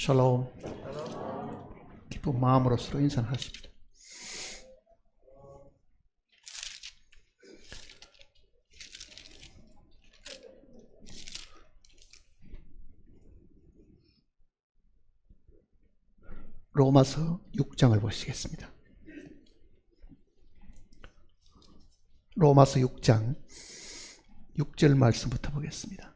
샬롬. 기쁜 마음으로 서로 인사하십니다. 로마서 6장을 보시겠습니다. 로마서 6장 6절 말씀부터 보겠습니다.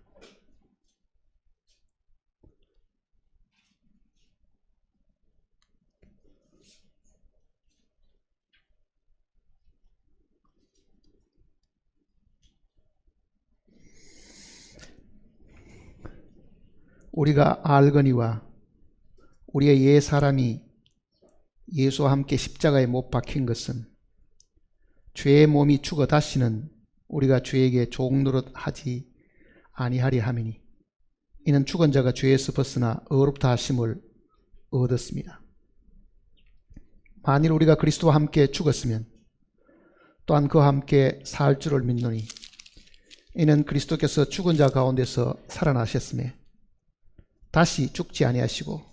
우리가 알거니와 우리의 옛 사람이 예수와 함께 십자가에 못 박힌 것은 죄의 몸이 죽어 다시는 우리가 죄에게 종노릇 하지 아니하리 함이니, 이는 죽은 자가 죄에서 벗어나 의롭다 하심을 얻었습니다. 만일 우리가 그리스도와 함께 죽었으면 또한 그와 함께 살 줄을 믿노니, 이는 그리스도께서 죽은 자 가운데서 살아나셨음에 다시 죽지 아니하시고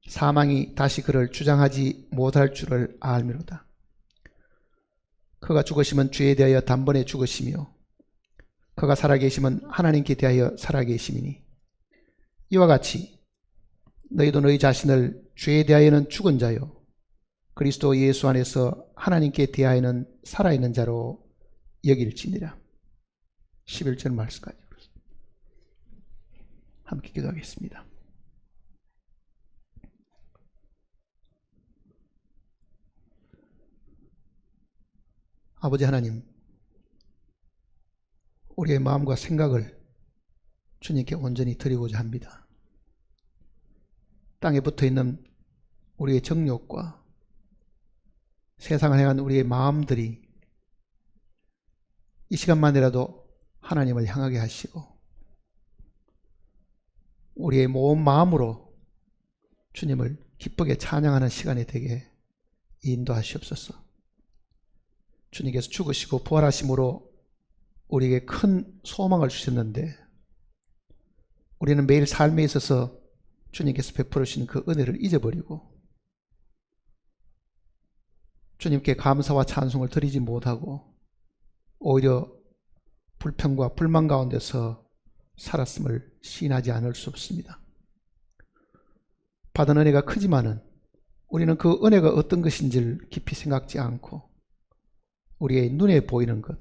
사망이 다시 그를 주장하지 못할 줄을 알미로다. 그가 죽으심은 죄에 대하여 단번에 죽으시며 그가 살아계심은 하나님께 대하여 살아계심이니, 이와 같이 너희도 너희 자신을 죄에 대하여는 죽은 자요 그리스도 예수 안에서 하나님께 대하여는 살아있는 자로 여길지니라. 11절 말씀까지 함께 기도하겠습니다. 아버지 하나님, 우리의 마음과 생각을 주님께 온전히 드리고자 합니다. 땅에 붙어있는 우리의 정욕과 세상을 향한 우리의 마음들이 이 시간만이라도 하나님을 향하게 하시고 우리의 모든 마음으로 주님을 기쁘게 찬양하는 시간이 되게 인도하시옵소서. 주님께서 죽으시고 부활하심으로 우리에게 큰 소망을 주셨는데, 우리는 매일 삶에 있어서 주님께서 베풀어 주신 그 은혜를 잊어버리고 주님께 감사와 찬송을 드리지 못하고 오히려 불평과 불만 가운데서 살았음을 시인하지 않을 수 없습니다. 받은 은혜가 크지만은 우리는 그 은혜가 어떤 것인지를 깊이 생각지 않고 우리의 눈에 보이는 것,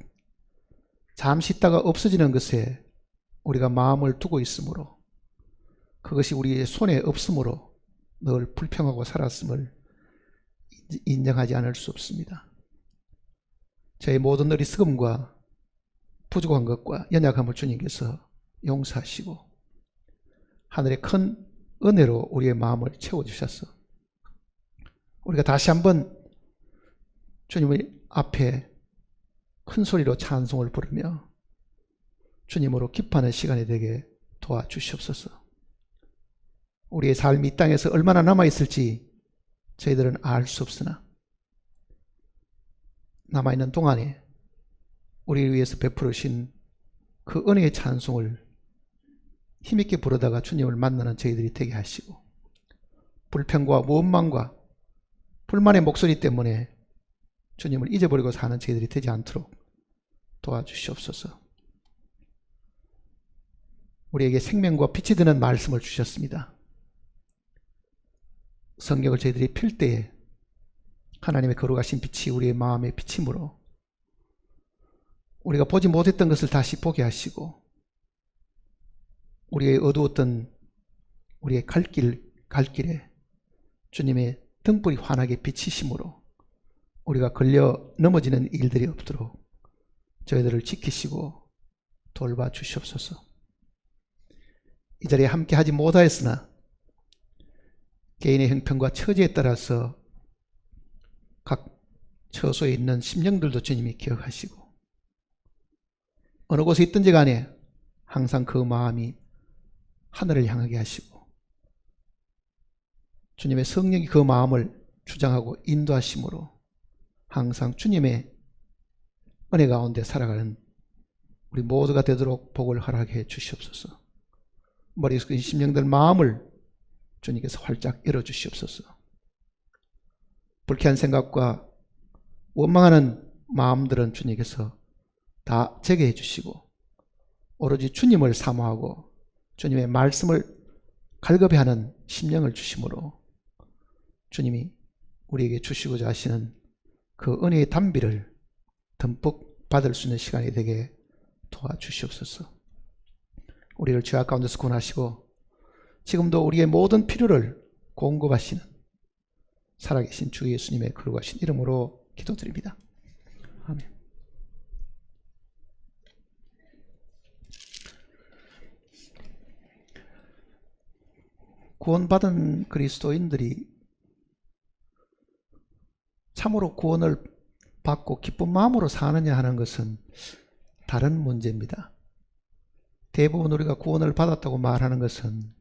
잠시 있다가 없어지는 것에 우리가 마음을 두고 있으므로, 그것이 우리의 손에 없으므로 늘 불평하고 살았음을 인정하지 않을 수 없습니다. 저의 모든 어리석음과 부족한 것과 연약함을 주님께서 용서하시고 하늘의 큰 은혜로 우리의 마음을 채워주셔서 우리가 다시 한번 주님의 앞에 큰 소리로 찬송을 부르며 주님으로 기뻐하는 시간이 되게 도와주시옵소서. 우리의 삶이 이 땅에서 얼마나 남아있을지 저희들은 알 수 없으나 남아있는 동안에 우리를 위해서 베풀으신 그 은혜의 찬송을 힘있게 부르다가 주님을 만나는 저희들이 되게 하시고, 불평과 원망과 불만의 목소리 때문에 주님을 잊어버리고 사는 저희들이 되지 않도록 도와주시옵소서. 우리에게 생명과 빛이 되는 말씀을 주셨습니다. 성경을 저희들이 필 때에 하나님의 거룩하신 빛이 우리의 마음에 비침으로 우리가 보지 못했던 것을 다시 보게 하시고, 우리의 어두웠던 우리의 갈길에 주님의 등불이 환하게 비치심으로 우리가 걸려 넘어지는 일들이 없도록 저희들을 지키시고 돌봐 주시옵소서. 이 자리에 함께 하지 못하였으나 개인의 형편과 처지에 따라서 각 처소에 있는 심령들도 주님이 기억하시고, 어느 곳에 있든지 간에 항상 그 마음이 하늘을 향하게 하시고 주님의 성령이 그 마음을 주장하고 인도하심으로 항상 주님의 은혜 가운데 살아가는 우리 모두가 되도록 복을 허락해 주시옵소서. 머리 숙인 심령들 마음을 주님께서 활짝 열어주시옵소서. 불쾌한 생각과 원망하는 마음들은 주님께서 다 제거해 주시고 오로지 주님을 사모하고 주님의 말씀을 갈급해하는 심령을 주심으로 주님이 우리에게 주시고자 하시는 그 은혜의 단비를 듬뿍 받을 수 있는 시간이 되게 도와주시옵소서. 우리를 죄악 가운데서 구원하시고 지금도 우리의 모든 필요를 공급하시는 살아계신 주 예수님의 거룩하신 이름으로 기도드립니다. 아멘. 구원받은 그리스도인들이 참으로 구원을 받고 기쁜 마음으로 사느냐 하는 것은 다른 문제입니다. 대부분 우리가 구원을 받았다고 말하는 것은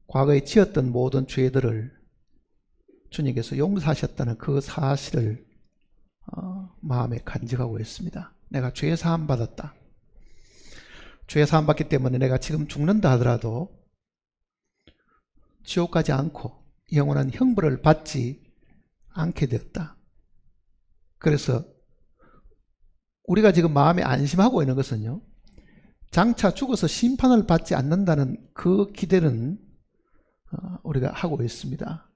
과거에 지었던 모든 죄들을 주님께서 용서하셨다는 그 사실을 마음에 간직하고 있습니다. 내가 죄 사함 받았다. 죄 사함 받기 때문에 내가 지금 죽는다 하더라도 지옥 가지 않고 영원한 형벌을 받지 않게 되었다. 그래서 우리가 지금 마음에 안심하고 있는 것은요, 장차 죽어서 심판을 받지 않는다는 그 기대는 우리가 하고 있습니다.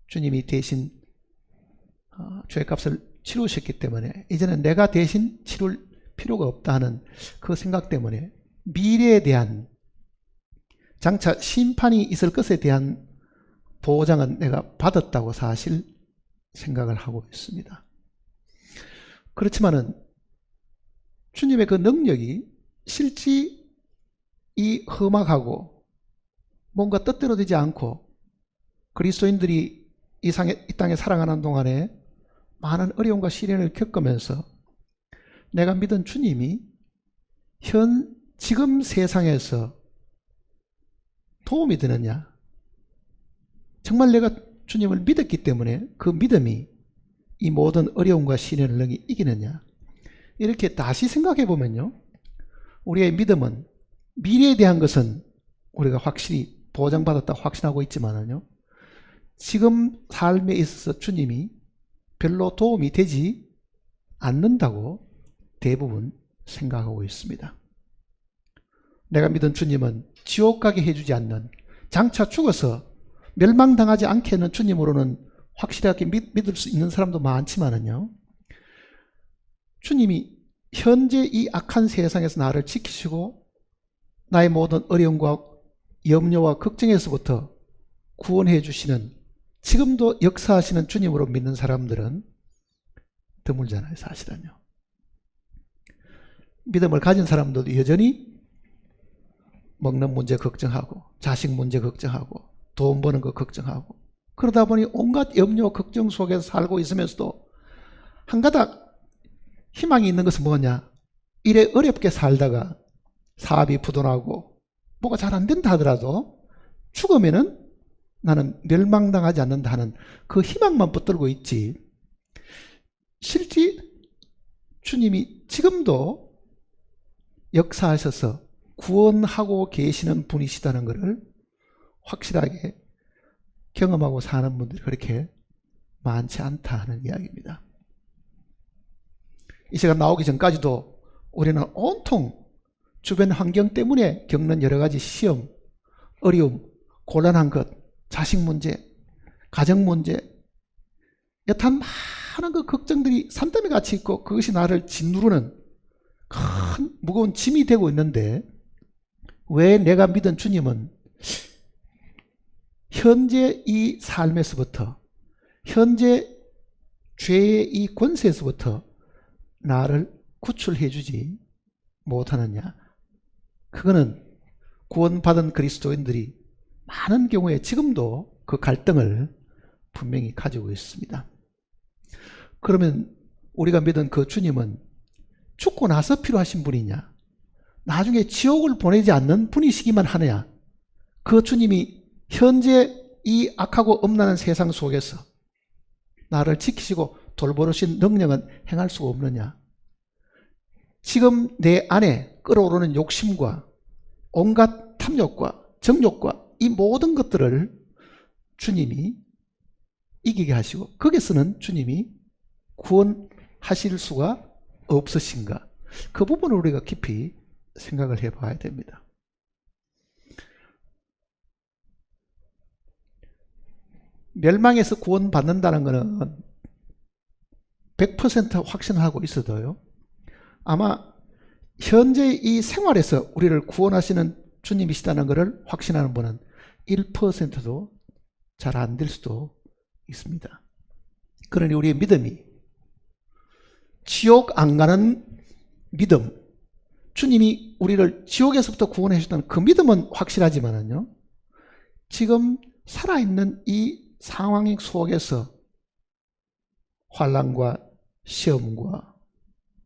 주님이 대신 죄값을 치르셨기 때문에 이제는 내가 대신 치를 필요가 없다 하는 그 생각 때문에 미래에 대한 장차 심판이 있을 것에 대한 보장은 내가 받았다고 사실 생각을 하고 있습니다. 그렇지만은 주님의 그 능력이 실제 이 험악하고 뭔가 뜻대로 되지 않고 그리스도인들이 이 땅에 살아가는 동안에 많은 어려움과 시련을 겪으면서 내가 믿은 주님이 지금 세상에서 도움이 되느냐, 정말 내가 주님을 믿었기 때문에 그 믿음이 이 모든 어려움과 시련을 능히 이기느냐, 이렇게 다시 생각해 보면요, 우리의 믿음은 미래에 대한 것은 우리가 확실히 보장받았다고 확신하고 있지만은요, 지금 삶에 있어서 주님이 별로 도움이 되지 않는다고 대부분 생각하고 있습니다. 내가 믿은 주님은 지옥 가게 해주지 않는, 장차 죽어서 멸망당하지 않게 하는 주님으로는 확실하게 믿을 수 있는 사람도 많지만은요, 주님이 현재 이 악한 세상에서 나를 지키시고 나의 모든 어려움과 염려와 걱정에서부터 구원해 주시는, 지금도 역사하시는 주님으로 믿는 사람들은 드물잖아요, 사실은요. 믿음을 가진 사람들도 여전히 먹는 문제 걱정하고 자식 문제 걱정하고 돈 버는 거 걱정하고 그러다 보니 온갖 염려 걱정 속에서 살고 있으면서도 한 가닥 희망이 있는 것은 뭐냐, 이래 어렵게 살다가 사업이 부도나고 뭐가 잘 안 된다 하더라도 죽으면은 나는 멸망당하지 않는다 하는 그 희망만 붙들고 있지, 실제 주님이 지금도 역사하셔서 구원하고 계시는 분이시다는 것을 확실하게 경험하고 사는 분들이 그렇게 많지 않다 하는 이야기입니다. 이 시간 나오기 전까지도 우리는 온통 주변 환경 때문에 겪는 여러 가지 시험, 어려움, 곤란한 것, 자식 문제, 가정 문제, 여탄 많은 그 걱정들이 산더미 같이 있고 그것이 나를 짓누르는 큰 무거운 짐이 되고 있는데, 왜 내가 믿은 주님은 현재 이 삶에서부터, 현재 죄의 이 권세에서부터 나를 구출해 주지 못하느냐. 그거는 구원받은 그리스도인들이 많은 경우에 지금도 그 갈등을 분명히 가지고 있습니다. 그러면 우리가 믿은 그 주님은 죽고 나서 필요하신 분이냐, 나중에 지옥을 보내지 않는 분이시기만 하느냐, 그 주님이 현재 이 악하고 엄란한 세상 속에서 나를 지키시고 돌보신 능력은 행할 수가 없느냐, 지금 내 안에 끓어오르는 욕심과 온갖 탐욕과 정욕과 이 모든 것들을 주님이 이기게 하시고 거기서는 주님이 구원하실 수가 없으신가? 그 부분을 우리가 깊이 생각을 해봐야 됩니다. 멸망에서 구원받는다는 것은 100% 확신하고 있어도요, 아마 현재 이 생활에서 우리를 구원하시는 주님이시다는 것을 확신하는 분은 1%도 잘 안 될 수도 있습니다. 그러니 우리의 믿음이 지옥 안 가는 믿음, 주님이 우리를 지옥에서부터 구원해 주셨다는 그 믿음은 확실하지만은요, 지금 살아있는 이 상황 속에서 환난과 시험과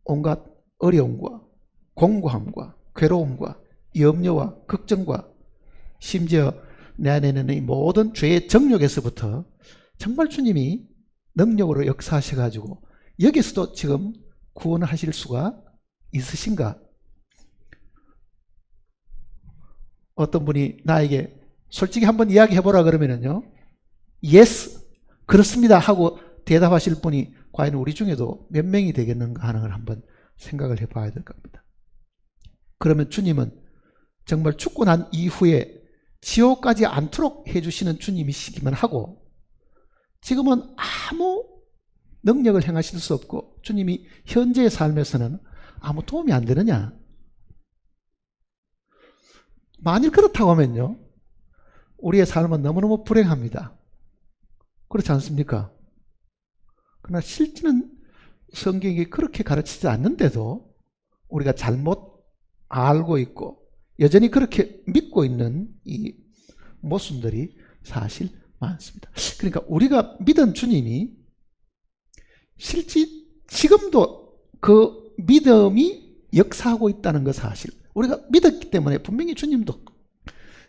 온갖 어려움과 공고함과 괴로움과 염려와 걱정과 심지어 내 안에 있는 이 모든 죄의 정욕에서부터 정말 주님이 능력으로 역사하셔가지고 여기서도 지금 구원하실 수가 있으신가? 어떤 분이 나에게 솔직히 한번 이야기해보라 그러면은요, yes, 그렇습니다 하고 대답하실 분이 과연 우리 중에도 몇 명이 되겠는가 하는 걸 한번 생각을 해봐야 될 겁니다. 그러면 주님은 정말 죽고 난 이후에 지옥 가지 않도록 해주시는 주님이시기만 하고, 지금은 아무 능력을 행하실 수 없고 주님이 현재의 삶에서는 아무 도움이 안 되느냐? 만일 그렇다고 하면요, 우리의 삶은 너무너무 불행합니다. 그렇지 않습니까? 그러나 실제는 성경이 그렇게 가르치지 않는데도 우리가 잘못 알고 있고 여전히 그렇게 믿고 있는 이 모순들이 사실 많습니다. 그러니까 우리가 믿은 주님이 실제 지금도 그 믿음이 역사하고 있다는 것 사실, 우리가 믿었기 때문에 분명히 주님도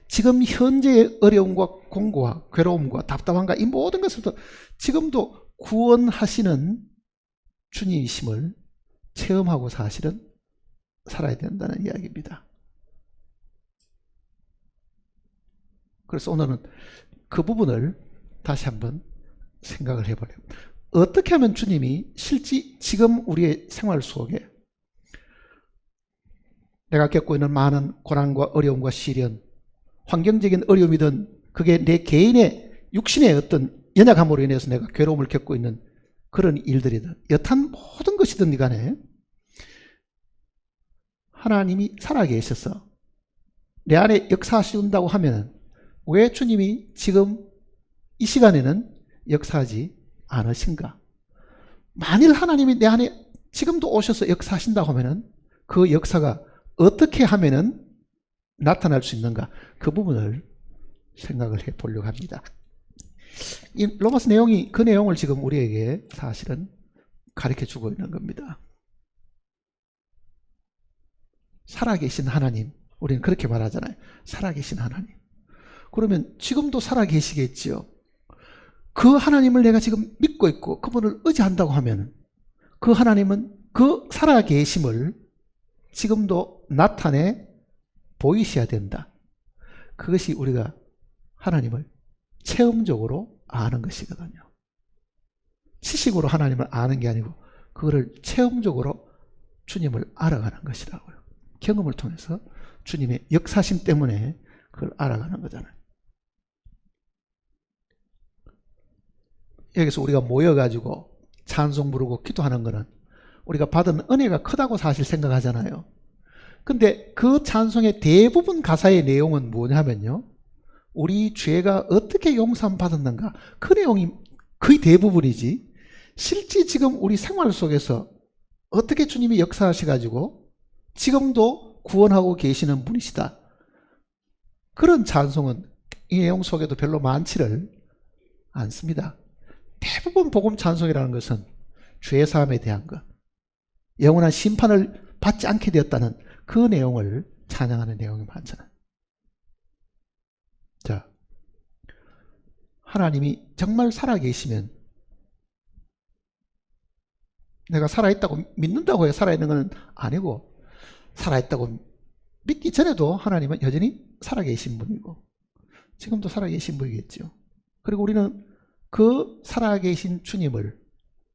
지금 현재의 어려움과 공고와 괴로움과 답답함과 이 모든 것을 지금도 구원하시는 주님이심을 체험하고 사실은 살아야 된다는 이야기입니다. 그래서 오늘은 그 부분을 다시 한번 생각을 해보려고, 어떻게 하면 주님이 실제 지금 우리의 생활 속에 내가 겪고 있는 많은 고난과 어려움과 시련, 환경적인 어려움이든 그게 내 개인의 육신의 어떤 연약함으로 인해서 내가 괴로움을 겪고 있는 그런 일들이든 여탄 모든 것이든 간에 하나님이 살아계셔서 내 안에 역사하신다고 하면 왜 주님이 지금 이 시간에는 역사하지 않으신가? 만일 하나님이 내 안에 지금도 오셔서 역사하신다고 하면 그 역사가 어떻게 하면은 나타날 수 있는가? 그 부분을 생각을 해 보려고 합니다. 이 로마서 내용이 그 내용을 지금 우리에게 사실은 가르쳐 주고 있는 겁니다. 살아계신 하나님, 우리는 그렇게 말하잖아요. 살아계신 하나님. 그러면 지금도 살아계시겠지요. 그 하나님을 내가 지금 믿고 있고 그분을 의지한다고 하면 그 하나님은 그 살아계심을 지금도 나타내 보이셔야 된다. 그것이 우리가 하나님을 체험적으로 아는 것이거든요. 지식으로 하나님을 아는 게 아니고 그거를 체험적으로 주님을 알아가는 것이라고요. 경험을 통해서 주님의 역사심 때문에 그걸 알아가는 거잖아요. 여기서 우리가 모여가지고 찬송 부르고 기도하는 거는 우리가 받은 은혜가 크다고 사실 생각하잖아요. 근데 그 찬송의 대부분 가사의 내용은 뭐냐면요, 우리 죄가 어떻게 용서함 받았는가, 그 내용이 거의 대부분이지, 실제 지금 우리 생활 속에서 어떻게 주님이 역사하셔가지고 지금도 구원하고 계시는 분이시다, 그런 찬송은 이 내용 속에도 별로 많지를 않습니다. 대부분 복음 찬송이라는 것은 죄사함에 대한 것, 영원한 심판을 받지 않게 되었다는 그 내용을 찬양하는 내용이 많잖아요. 자, 하나님이 정말 살아계시면 내가 살아있다고 믿는다고 해 살아있는 건 아니고, 살아있다고 믿기 전에도 하나님은 여전히 살아계신 분이고 지금도 살아계신 분이겠죠. 그리고 우리는 그 살아계신 주님을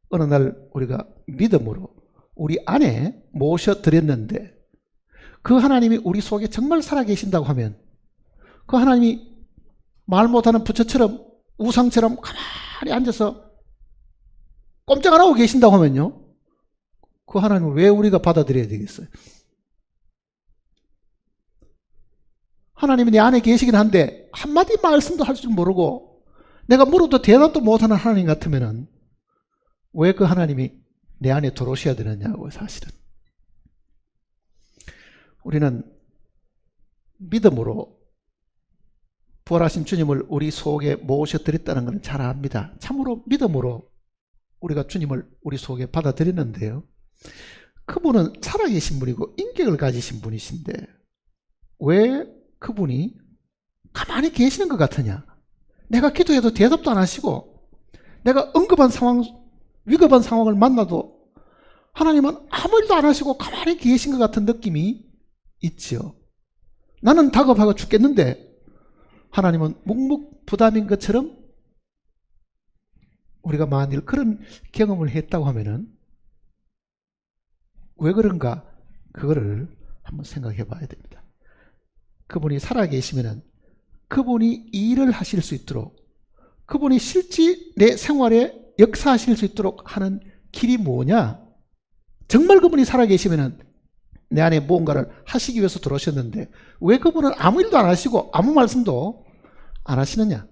어느 날 우리가 믿음으로 우리 안에 모셔드렸는데 그 하나님이 우리 속에 정말 살아계신다고 하면 그 하나님이 말 못하는 부처처럼 우상처럼 가만히 앉아서 꼼짝 안 하고 계신다고 하면요, 그 하나님을 왜 우리가 받아들여야 되겠어요? 하나님이 내 안에 계시긴 한데 한마디 말씀도 할 줄 모르고 내가 물어도 대답도 못하는 하나님 같으면은 왜 그 하나님이 내 안에 들어오셔야 되느냐고. 사실은 우리는 믿음으로 부활하신 주님을 우리 속에 모셔드렸다는 것은 잘 압니다. 참으로 믿음으로 우리가 주님을 우리 속에 받아들였는데요, 그분은 살아계신 분이고 인격을 가지신 분이신데 왜 그분이 가만히 계시는 것 같으냐? 내가 기도해도 대답도 안 하시고 내가 응급한 상황, 위급한 상황을 만나도 하나님은 아무 일도 안 하시고 가만히 계신 것 같은 느낌이 있지요. 나는 다급하고 죽겠는데 하나님은 묵묵부담인 것처럼 우리가 만일 그런 경험을 했다고 하면은 왜 그런가? 그거를 한번 생각해 봐야 됩니다. 그분이 살아계시면은 그분이 일을 하실 수 있도록, 그분이 실제 내 생활에 역사하실 수 있도록 하는 길이 뭐냐? 정말 그분이 살아계시면은 내 안에 무언가를 하시기 위해서 들어오셨는데 왜 그분은 아무 일도 안 하시고 아무 말씀도 안 하시느냐?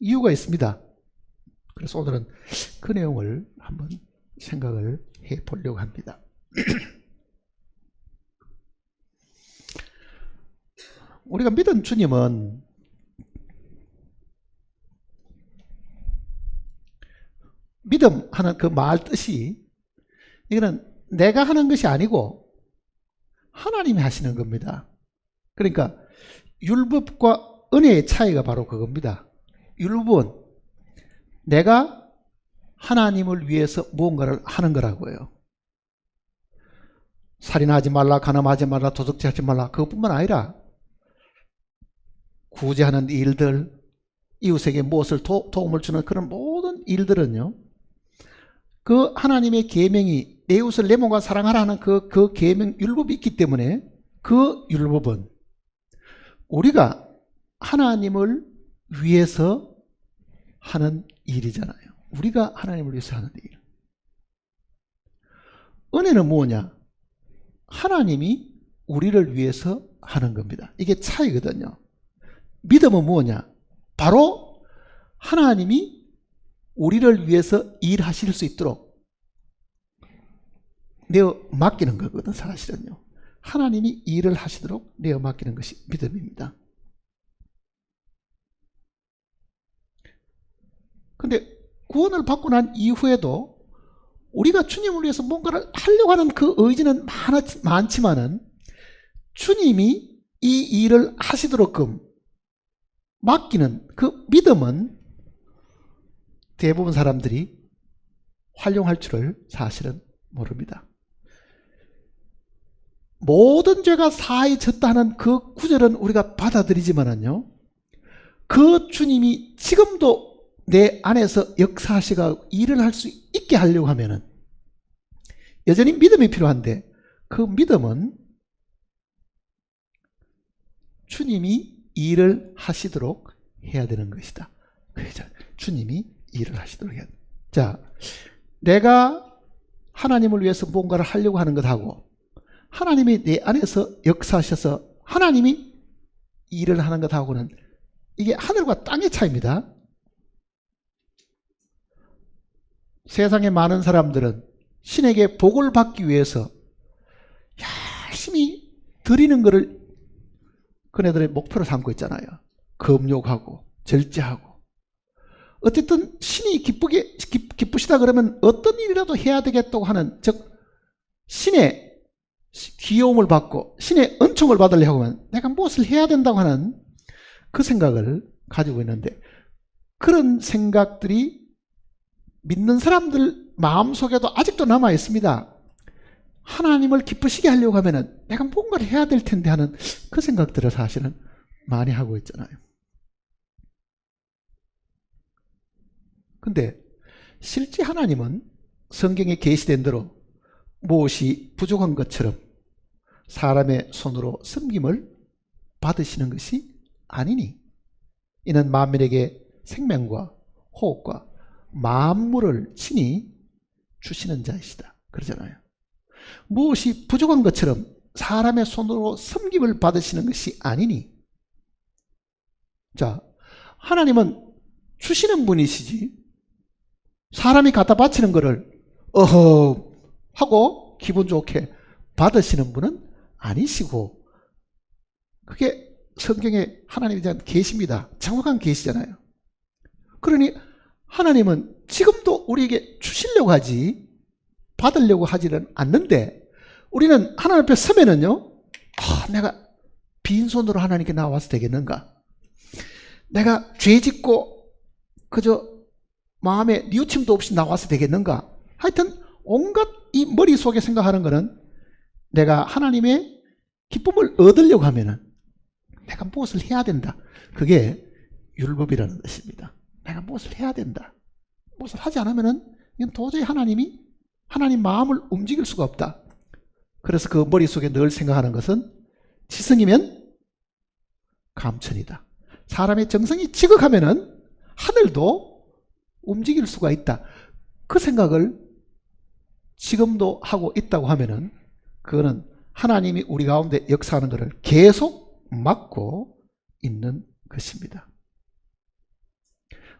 이유가 있습니다. 그래서 오늘은 그 내용을 한번 생각을 해 보려고 합니다. 우리가 믿은 주님은 믿음 하는 그 말 뜻이, 이거는 내가 하는 것이 아니고 하나님이 하시는 겁니다. 그러니까 율법과 은혜의 차이가 바로 그겁니다. 율법은 내가 하나님을 위해서 무언가를 하는 거라고요. 살인하지 말라, 간음하지 말라, 도둑질하지 말라, 그것뿐만 아니라 구제하는 일들, 이웃에게 무엇을 도움을 주는 그런 모든 일들은요, 그 하나님의 계명이 내 이웃을 내 몸과 사랑하라 하는 그 계명 율법이 있기 때문에 그 율법은 우리가 하나님을 위해서 하는 일이잖아요. 우리가 하나님을 위해서 하는 일. 은혜는 뭐냐? 하나님이 우리를 위해서 하는 겁니다. 이게 차이거든요. 믿음은 뭐냐? 바로 하나님이 우리를 위해서 일하실 수 있도록 내어 맡기는 거거든. 사실은요, 하나님이 일을 하시도록 내어 맡기는 것이 믿음입니다. 근데 구원을 받고 난 이후에도 우리가 주님을 위해서 뭔가를 하려고 하는 그 의지는 많지만은 주님이 이 일을 하시도록끔 맡기는 그 믿음은 대부분 사람들이 활용할 줄을 사실은 모릅니다. 모든 죄가 사하여 졌다 하는 그 구절은 우리가 받아들이지만은요, 그 주님이 지금도 내 안에서 역사하시고 일을 할 수 있게 하려고 하면은 여전히 믿음이 필요한데, 그 믿음은 주님이 일을 하시도록 해야 되는 것이다. 그래서 주님이 일을 하시도록 해야 돼. 자, 내가 하나님을 위해서 뭔가를 하려고 하는 것하고 하나님이 내 안에서 역사하셔서 하나님이 일을 하는 것하고는 이게 하늘과 땅의 차이입니다. 세상의 많은 사람들은 신에게 복을 받기 위해서 열심히 드리는 것을 그네들의 목표로 삼고 있잖아요. 금욕하고 절제하고. 어쨌든 신이 기쁘시다 그러면 어떤 일이라도 해야 되겠다고 하는, 즉 신의 귀여움을 받고 신의 은총을 받으려고 하면 내가 무엇을 해야 된다고 하는 그 생각을 가지고 있는데, 그런 생각들이 믿는 사람들 마음속에도 아직도 남아 있습니다. 하나님을 기쁘시게 하려고 하면은 내가 뭔가를 해야 될 텐데 하는 그 생각들을 사실은 많이 하고 있잖아요. 근데 실제 하나님은 성경에 계시된 대로 무엇이 부족한 것처럼 사람의 손으로 섬김을 받으시는 것이 아니니 이는 만민에게 생명과 호흡과 만물을 친히 주시는 자이시다 그러잖아요. 무엇이 부족한 것처럼 사람의 손으로 섬김을 받으시는 것이 아니니, 자, 하나님은 주시는 분이시지 사람이 갖다 바치는 것을 어허 하고 기분 좋게 받으시는 분은 아니시고, 그게 성경에 하나님에 대한 계시입니다. 정확한 계시잖아요. 그러니 하나님은 지금도 우리에게 주시려고 하지 받으려고 하지는 않는데, 우리는 하나님 앞에 서면은요, 내가 빈손으로 하나님께 나와서 되겠는가? 내가 죄 짓고 그저 마음에 뉘우침도 없이 나와서 되겠는가? 하여튼 온갖 이 머릿속에 생각하는 거는 내가 하나님의 기쁨을 얻으려고 하면은 내가 무엇을 해야 된다. 그게 율법이라는 것입니다. 내가 무엇을 해야 된다. 무엇을 하지 않으면은 이건 도저히 하나님 마음을 움직일 수가 없다. 그래서 그 머릿속에 늘 생각하는 것은 지성이면 감천이다. 사람의 정성이 지극하면은 하늘도 움직일 수가 있다. 그 생각을 지금도 하고 있다고 하면은 그거는 하나님이 우리 가운데 역사하는 것을 계속 막고 있는 것입니다.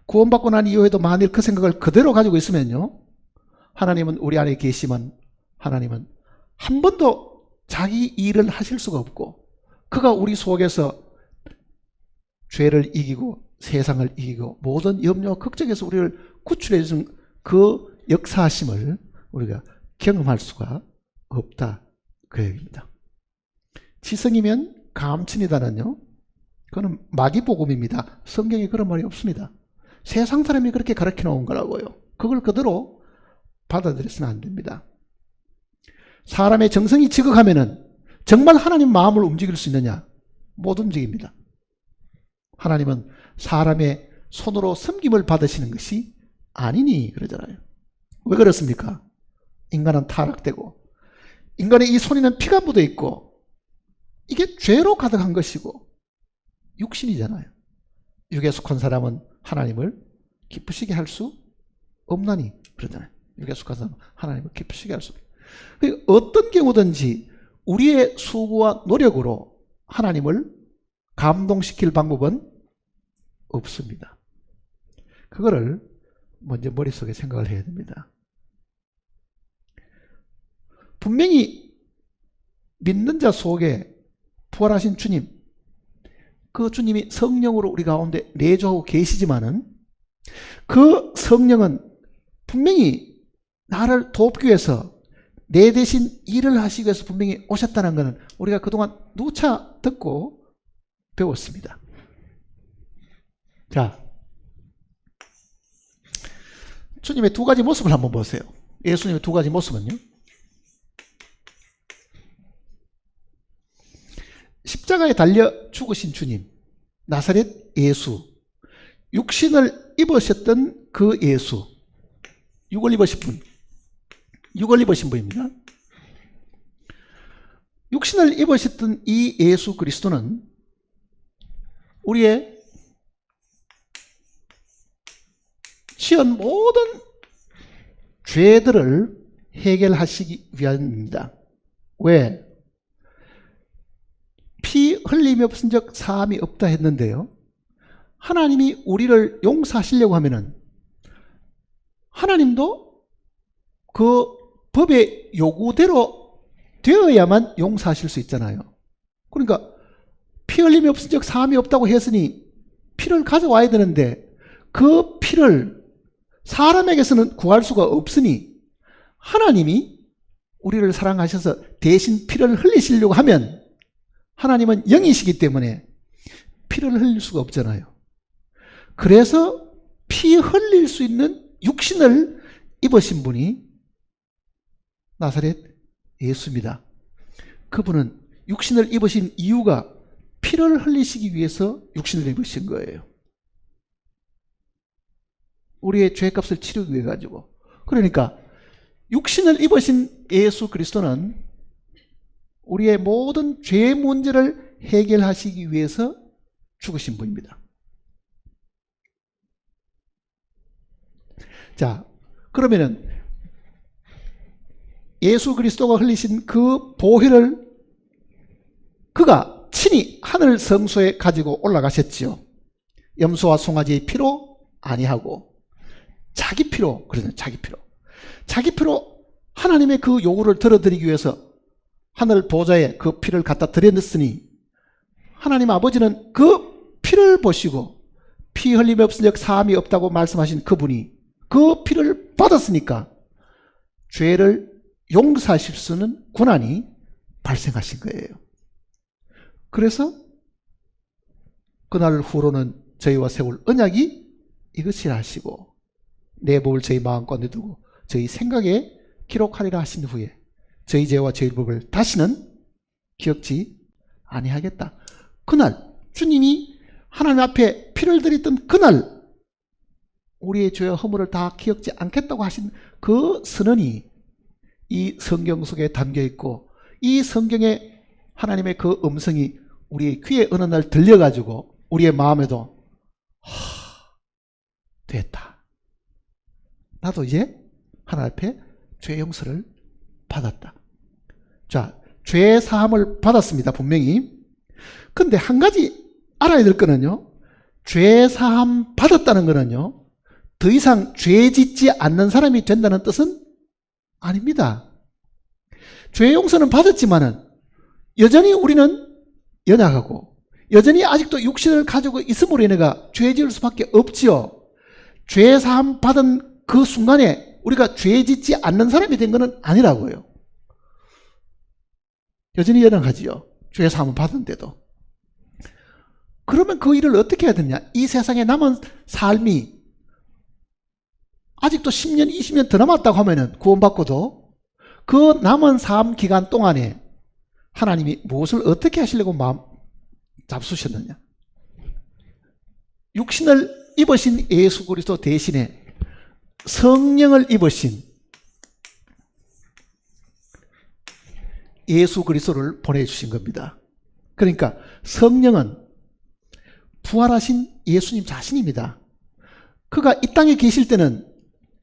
구원받고 난 이후에도 만일 그 생각을 그대로 가지고 있으면요, 하나님은 우리 안에 계시면 하나님은 한 번도 자기 일을 하실 수가 없고, 그가 우리 속에서 죄를 이기고 세상을 이기고 모든 염려와 걱정에서 우리를 구출해 준 그 역사하심을 우리가 경험할 수가 없다 그 얘기입니다. 지성이면 감천이다는요, 그거는 마귀복음입니다. 성경에 그런 말이 없습니다. 세상 사람이 그렇게 가르쳐 놓은 거라고요. 그걸 그대로 받아들여서는 안 됩니다. 사람의 정성이 지극하면은 정말 하나님 마음을 움직일 수 있느냐? 못 움직입니다. 하나님은 사람의 손으로 섬김을 받으시는 것이 아니니 그러잖아요. 왜 그렇습니까? 인간은 타락되고 인간의 이 손에는 피가 묻어 있고 이게 죄로 가득한 것이고 육신이잖아요. 육에 속한 사람은 하나님을 기쁘시게 할 수 없나니 그러잖아요. 육에 속한 사람은 하나님을 기쁘시게 할 수 없다. 어떤 경우든지 우리의 수고와 노력으로 하나님을 감동시킬 방법은 없습니다. 그거를 먼저 머릿속에 생각을 해야 됩니다. 분명히 믿는 자 속에 부활하신 주님, 그 주님이 성령으로 우리 가운데 내주하고 계시지만은 그 성령은 분명히 나를 돕기 위해서 내 대신 일을 하시기 위해서 분명히 오셨다는 것은 우리가 그동안 누차 듣고 배웠습니다. 자, 주님의 두 가지 모습을 한번 보세요. 예수님의 두 가지 모습은요, 십자가에 달려 죽으신 주님, 나사렛 예수, 육신을 입으셨던 그 예수, 육을 입으신 분입니다. 육신을 입으셨던 이 예수 그리스도는 우리의 지은 모든 죄들을 해결하시기 위함입니다. 왜? 피 흘림이 없은 적 사함이 없다 했는데요, 하나님이 우리를 용서하시려고 하면은 하나님도 그 법의 요구대로 되어야만 용서하실 수 있잖아요. 그러니까 피 흘림이 없은 적 사함이 없다고 했으니 피를 가져와야 되는데 그 피를 사람에게서는 구할 수가 없으니 하나님이 우리를 사랑하셔서 대신 피를 흘리시려고 하면 하나님은 영이시기 때문에 피를 흘릴 수가 없잖아요. 그래서 피 흘릴 수 있는 육신을 입으신 분이 나사렛 예수입니다. 그분은 육신을 입으신 이유가 피를 흘리시기 위해서 육신을 입으신 거예요. 우리의 죄값을 치르기 위해 가지고. 그러니까 육신을 입으신 예수 그리스도는 우리의 모든 죄 문제를 해결하시기 위해서 죽으신 분입니다. 자, 그러면은 예수 그리스도가 흘리신 그 보혈을 그가 친히 하늘 성소에 가지고 올라가셨지요. 염소와 송아지의 피로 아니하고 자기 피로, 그러잖아요. 자기 피로 하나님의 그 요구를 들어드리기 위해서 하늘 보좌에 그 피를 갖다 드렸으니 하나님 아버지는 그 피를 보시고 피 흘림이 없을즉 사함이 없다고 말씀하신 그분이 그 피를 받았으니까 죄를 용서하실 수 있는 권한이 발생하신 거예요. 그래서 그날 후로는 저희와 세울 언약이 이것이라 하시고 내 법을 저희 마음가운데 두고 저희 생각에 기록하리라 하신 후에 저희 죄와 저희 법을 다시는 기억지 아니하겠다. 그날 주님이 하나님 앞에 피를 드렸던 그날 우리의 죄와 허물을 다 기억지 않겠다고 하신 그 선언이 이 성경 속에 담겨 있고 이 성경에 하나님의 그 음성이 우리의 귀에 어느 날 들려가지고 우리의 마음에도 됐다. 나도 이제 하나님 앞에 죄 용서를 받았다. 자, 죄 사함을 받았습니다. 분명히. 근데 한 가지 알아야 될 거는요. 죄 사함 받았다는 거는요. 더 이상 죄 짓지 않는 사람이 된다는 뜻은 아닙니다. 죄 용서는 받았지만은 여전히 우리는 연약하고 여전히 아직도 육신을 가지고 있음으로 인해가 죄 지을 수밖에 없지요. 죄 사함 받은 그 순간에 우리가 죄 짓지 않는 사람이 된 것은 아니라고요. 여전히 연약하지요. 죄 사함을 받은데도. 그러면 그 일을 어떻게 해야 되냐? 이 세상에 남은 삶이 아직도 10년, 20년 더 남았다고 하면은 구원받고도 그 남은 삶 기간 동안에 하나님이 무엇을 어떻게 하시려고 마음 잡수셨느냐? 육신을 입으신 예수 그리스도 대신에 성령을 입으신 예수 그리스도를 보내주신 겁니다. 그러니까 성령은 부활하신 예수님 자신입니다. 그가 이 땅에 계실 때는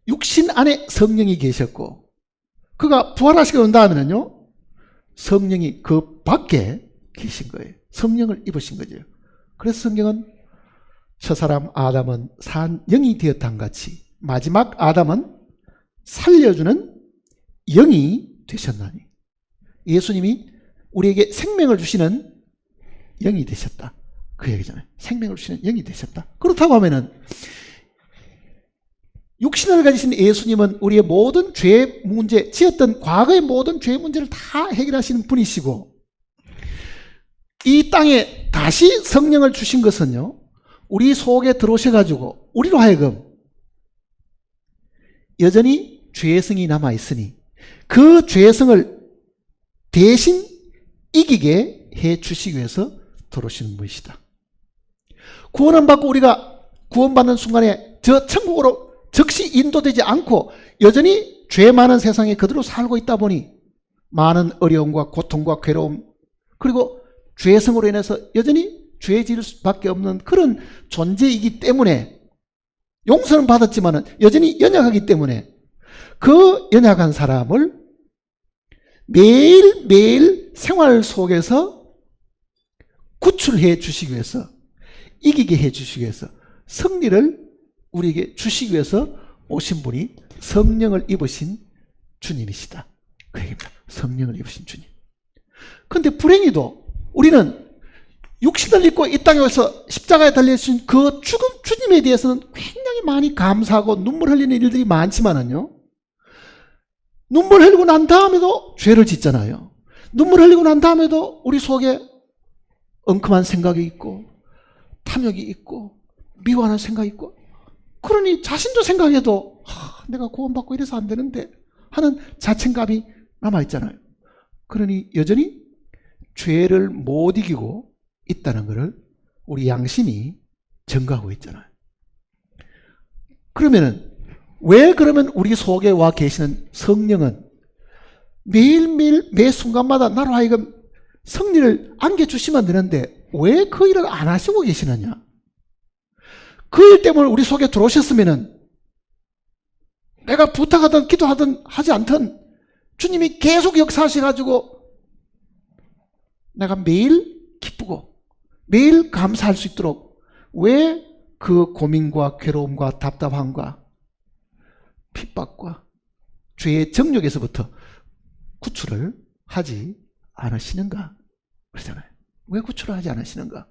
육신 안에 성령이 계셨고 그가 부활하시고 온 다음에는요 성령이 그 밖에 계신 거예요. 성령을 입으신 거죠. 그래서 성경은 첫사람 아담은 산 영이 되었던 같이 마지막 아담은 살려주는 영이 되셨나니 예수님이 우리에게 생명을 주시는 영이 되셨다. 그 얘기잖아요. 생명을 주시는 영이 되셨다. 그렇다고 하면은 육신을 가지신 예수님은 우리의 모든 죄 문제, 지었던 과거의 모든 죄 문제를 다 해결하시는 분이시고 이 땅에 다시 성령을 주신 것은요 우리 속에 들어오셔가지고 우리로 하여금 여전히 죄성이 남아있으니 그 죄성을 대신 이기게 해주시기 위해서 들어오시는 분이시다. 구원을 받고 우리가 구원받는 순간에 저 천국으로 즉시 인도되지 않고 여전히 죄 많은 세상에 그대로 살고 있다 보니 많은 어려움과 고통과 괴로움 그리고 죄성으로 인해서 여전히 죄 지을 수밖에 없는 그런 존재이기 때문에 용서는 받았지만 여전히 연약하기 때문에 그 연약한 사람을 매일매일 생활 속에서 구출해 주시기 위해서 이기게 해 주시기 위해서 승리를 우리에게 주시기 위해서 오신 분이 성령을 입으신 주님이시다. 그 얘기입니다. 성령을 입으신 주님. 그런데 불행히도 우리는 육신을 입고 이 땅에 와서 십자가에 달려주신 그 죽은 주님에 대해서는 굉장히 많이 감사하고 눈물 흘리는 일들이 많지만은요. 눈물 흘리고 난 다음에도 죄를 짓잖아요. 눈물 흘리고 난 다음에도 우리 속에 엉큼한 생각이 있고 탐욕이 있고 미워하는 생각이 있고 그러니 자신도 생각해도 내가 구원받고 이래서 안 되는데 하는 자책감이 남아있잖아요. 그러니 여전히 죄를 못 이기고 있다는 것을 우리 양심이 증거하고 있잖아요. 그러면은 왜 그러면 우리 속에 와 계시는 성령은 매일매일 매 순간마다 나로 하여금 승리를 안겨주시면 되는데 왜 그 일을 안 하시고 계시느냐? 그 일 때문에 우리 속에 들어오셨으면은 내가 부탁하든 기도하든 하지 않든 주님이 계속 역사하셔가지고 내가 매일 기쁘고 매일 감사할 수 있도록 왜 그 고민과 괴로움과 답답함과 핍박과 죄의 정욕에서부터 구출을 하지 않으시는가? 그러잖아요. 왜 구출을 하지 않으시는가?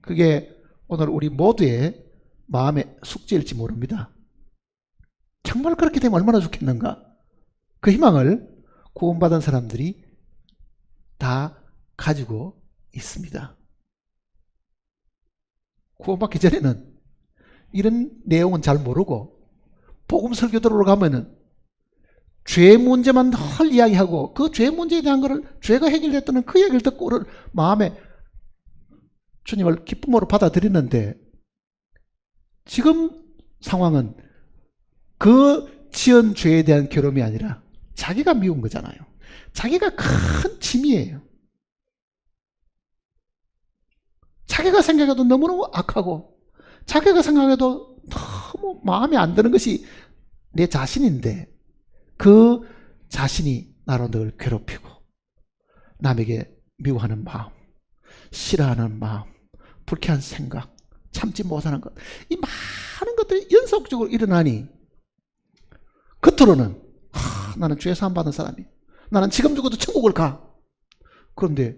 그게 오늘 우리 모두의 마음의 숙제일지 모릅니다. 정말 그렇게 되면 얼마나 좋겠는가? 그 희망을 구원받은 사람들이 다 가지고 있습니다. 구원받기 전에는 이런 내용은 잘 모르고 복음 설교들로 가면은 죄 문제만 늘 이야기하고 그 죄 문제에 대한 거를 죄가 해결됐다는 그 얘기를 듣고 마음에 주님을 기쁨으로 받아들이는데 지금 상황은 그 지은 죄에 대한 괴로움이 아니라 자기가 미운 거잖아요. 자기가 큰 짐이에요. 자기가 생각해도 너무너무 악하고 자기가 생각해도 너무 마음에 안 드는 것이 내 자신인데 그 자신이 나로 늘 괴롭히고 남에게 미워하는 마음, 싫어하는 마음, 불쾌한 생각, 참지 못하는 것, 이 많은 것들이 연속적으로 일어나니 겉으로는 나는 죄 사함 받은 사람이, 나는 지금 죽어도 천국을 가. 그런데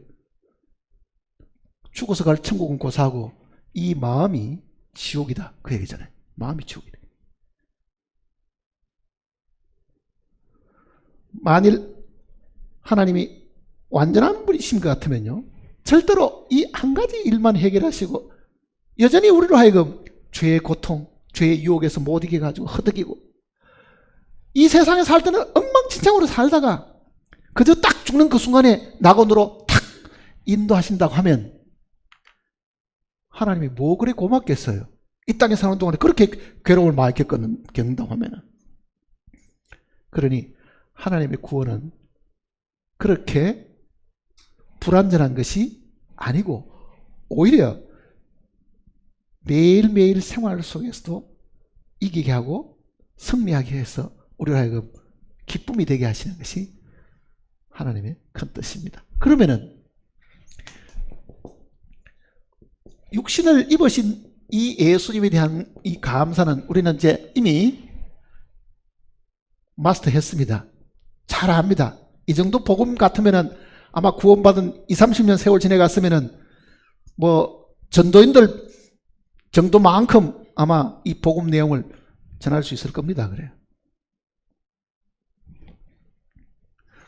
죽어서 갈 천국은 고사하고 이 마음이 지옥이다 그 얘기잖아요. 마음이 지옥이다. 만일 하나님이 완전한 분이신 것 같으면요 절대로 이 한 가지 일만 해결하시고 여전히 우리로 하여금 죄의 고통, 죄의 유혹에서 못 이겨가지고 허덕이고 이 세상에 살 때는 엉망진창으로 살다가 그저 딱 죽는 그 순간에 낙원으로 탁 인도하신다고 하면 하나님이 뭐 그리 고맙겠어요. 이 땅에 사는 동안에 그렇게 괴로움을 많이 겪는다고 하면은. 그러니 하나님의 구원은 그렇게 불완전한 것이 아니고 오히려 매일매일 생활 속에서도 이기게 하고 승리하게 해서 우리를 하여금 기쁨이 되게 하시는 것이 하나님의 큰 뜻입니다. 그러면은 육신을 입으신 이 예수님에 대한 이 감사는 우리는 이제 이미 마스터했습니다. 잘 압니다. 이 정도 복음 같으면은 아마 구원받은 20, 30년 세월 지내갔으면은 뭐 전도인들 정도만큼 아마 이 복음 내용을 전할 수 있을 겁니다. 그래요.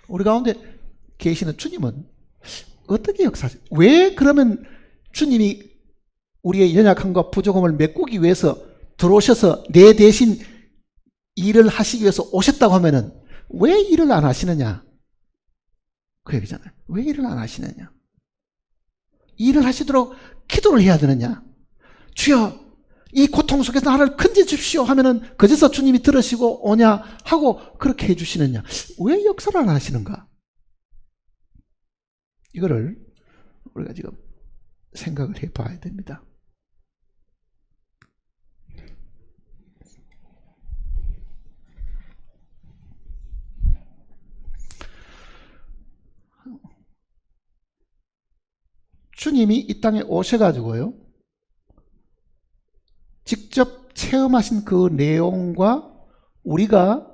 우리 가운데 계시는 주님은 어떻게 역사하세요? 왜 그러면 주님이 우리의 연약함과 부족함을 메꾸기 위해서 들어오셔서 내 대신 일을 하시기 위해서 오셨다고 하면은 왜 일을 안 하시느냐? 그 얘기잖아요. 왜 일을 안 하시느냐? 일을 하시도록 기도를 해야 되느냐? 주여, 이 고통 속에서 나를 건져 주십시오 하면은 그제서 주님이 들으시고 오냐 하고 그렇게 해주시느냐? 왜 역사를 안 하시는가? 이거를 우리가 지금 생각을 해 봐야 됩니다. 주님이 이 땅에 오셔가지고요 직접 체험하신 그 내용과 우리가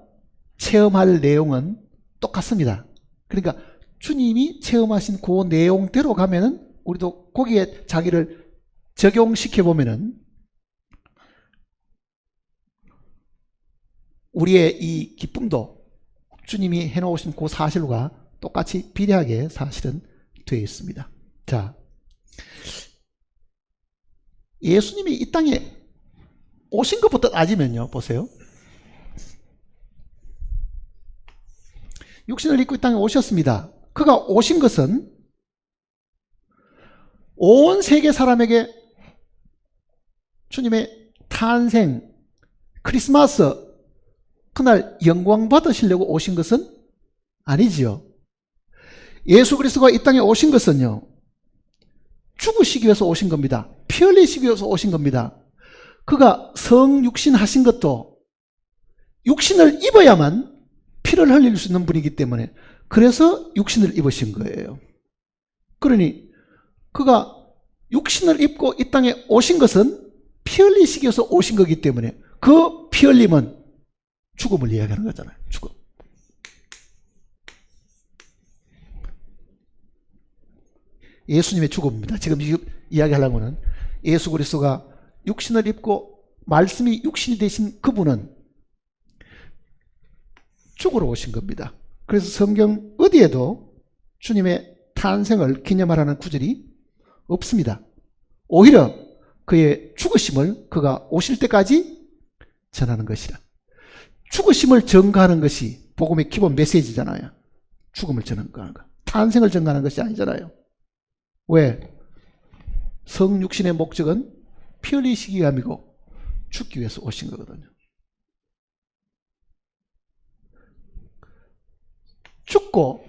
체험할 내용은 똑같습니다. 그러니까 주님이 체험하신 그 내용대로 가면은 우리도 거기에 자기를 적용시켜 보면은 우리의 이 기쁨도 주님이 해놓으신 그 사실과 똑같이 비례하게 사실은 되어 있습니다. 자, 예수님이 이 땅에 오신 것부터 따지면요, 보세요. 육신을 입고 이 땅에 오셨습니다. 그가 오신 것은 온 세계 사람에게 주님의 탄생, 크리스마스, 그날 영광 받으시려고 오신 것은 아니지요. 예수 그리스도가 이 땅에 오신 것은요, 죽으시기 위해서 오신 겁니다. 피 흘리시기 위해서 오신 겁니다. 그가 성육신 하신 것도 육신을 입어야만 피를 흘릴 수 있는 분이기 때문에, 그래서 육신을 입으신 거예요. 그러니 그가 육신을 입고 이 땅에 오신 것은 피 흘리시기 위해서 오신 거기 때문에 그 피 흘림은 죽음을 이야기하는 거잖아요. 죽음. 예수님의 죽음입니다. 지금 이야기하려고 하는 예수 그리스도가 육신을 입고 말씀이 육신이 되신 그분은 죽으러 오신 겁니다. 그래서 성경 어디에도 주님의 탄생을 기념하라는 구절이 없습니다. 오히려 그의 죽으심을 그가 오실 때까지 전하는 것이라. 죽으심을 전가하는 것이 복음의 기본 메시지잖아요. 죽음을 전가하는 거. 탄생을 전가하는 것이 아니잖아요. 왜? 성육신의 목적은 피 흘리시기 위함이고 죽기 위해서 오신 거거든요. 죽고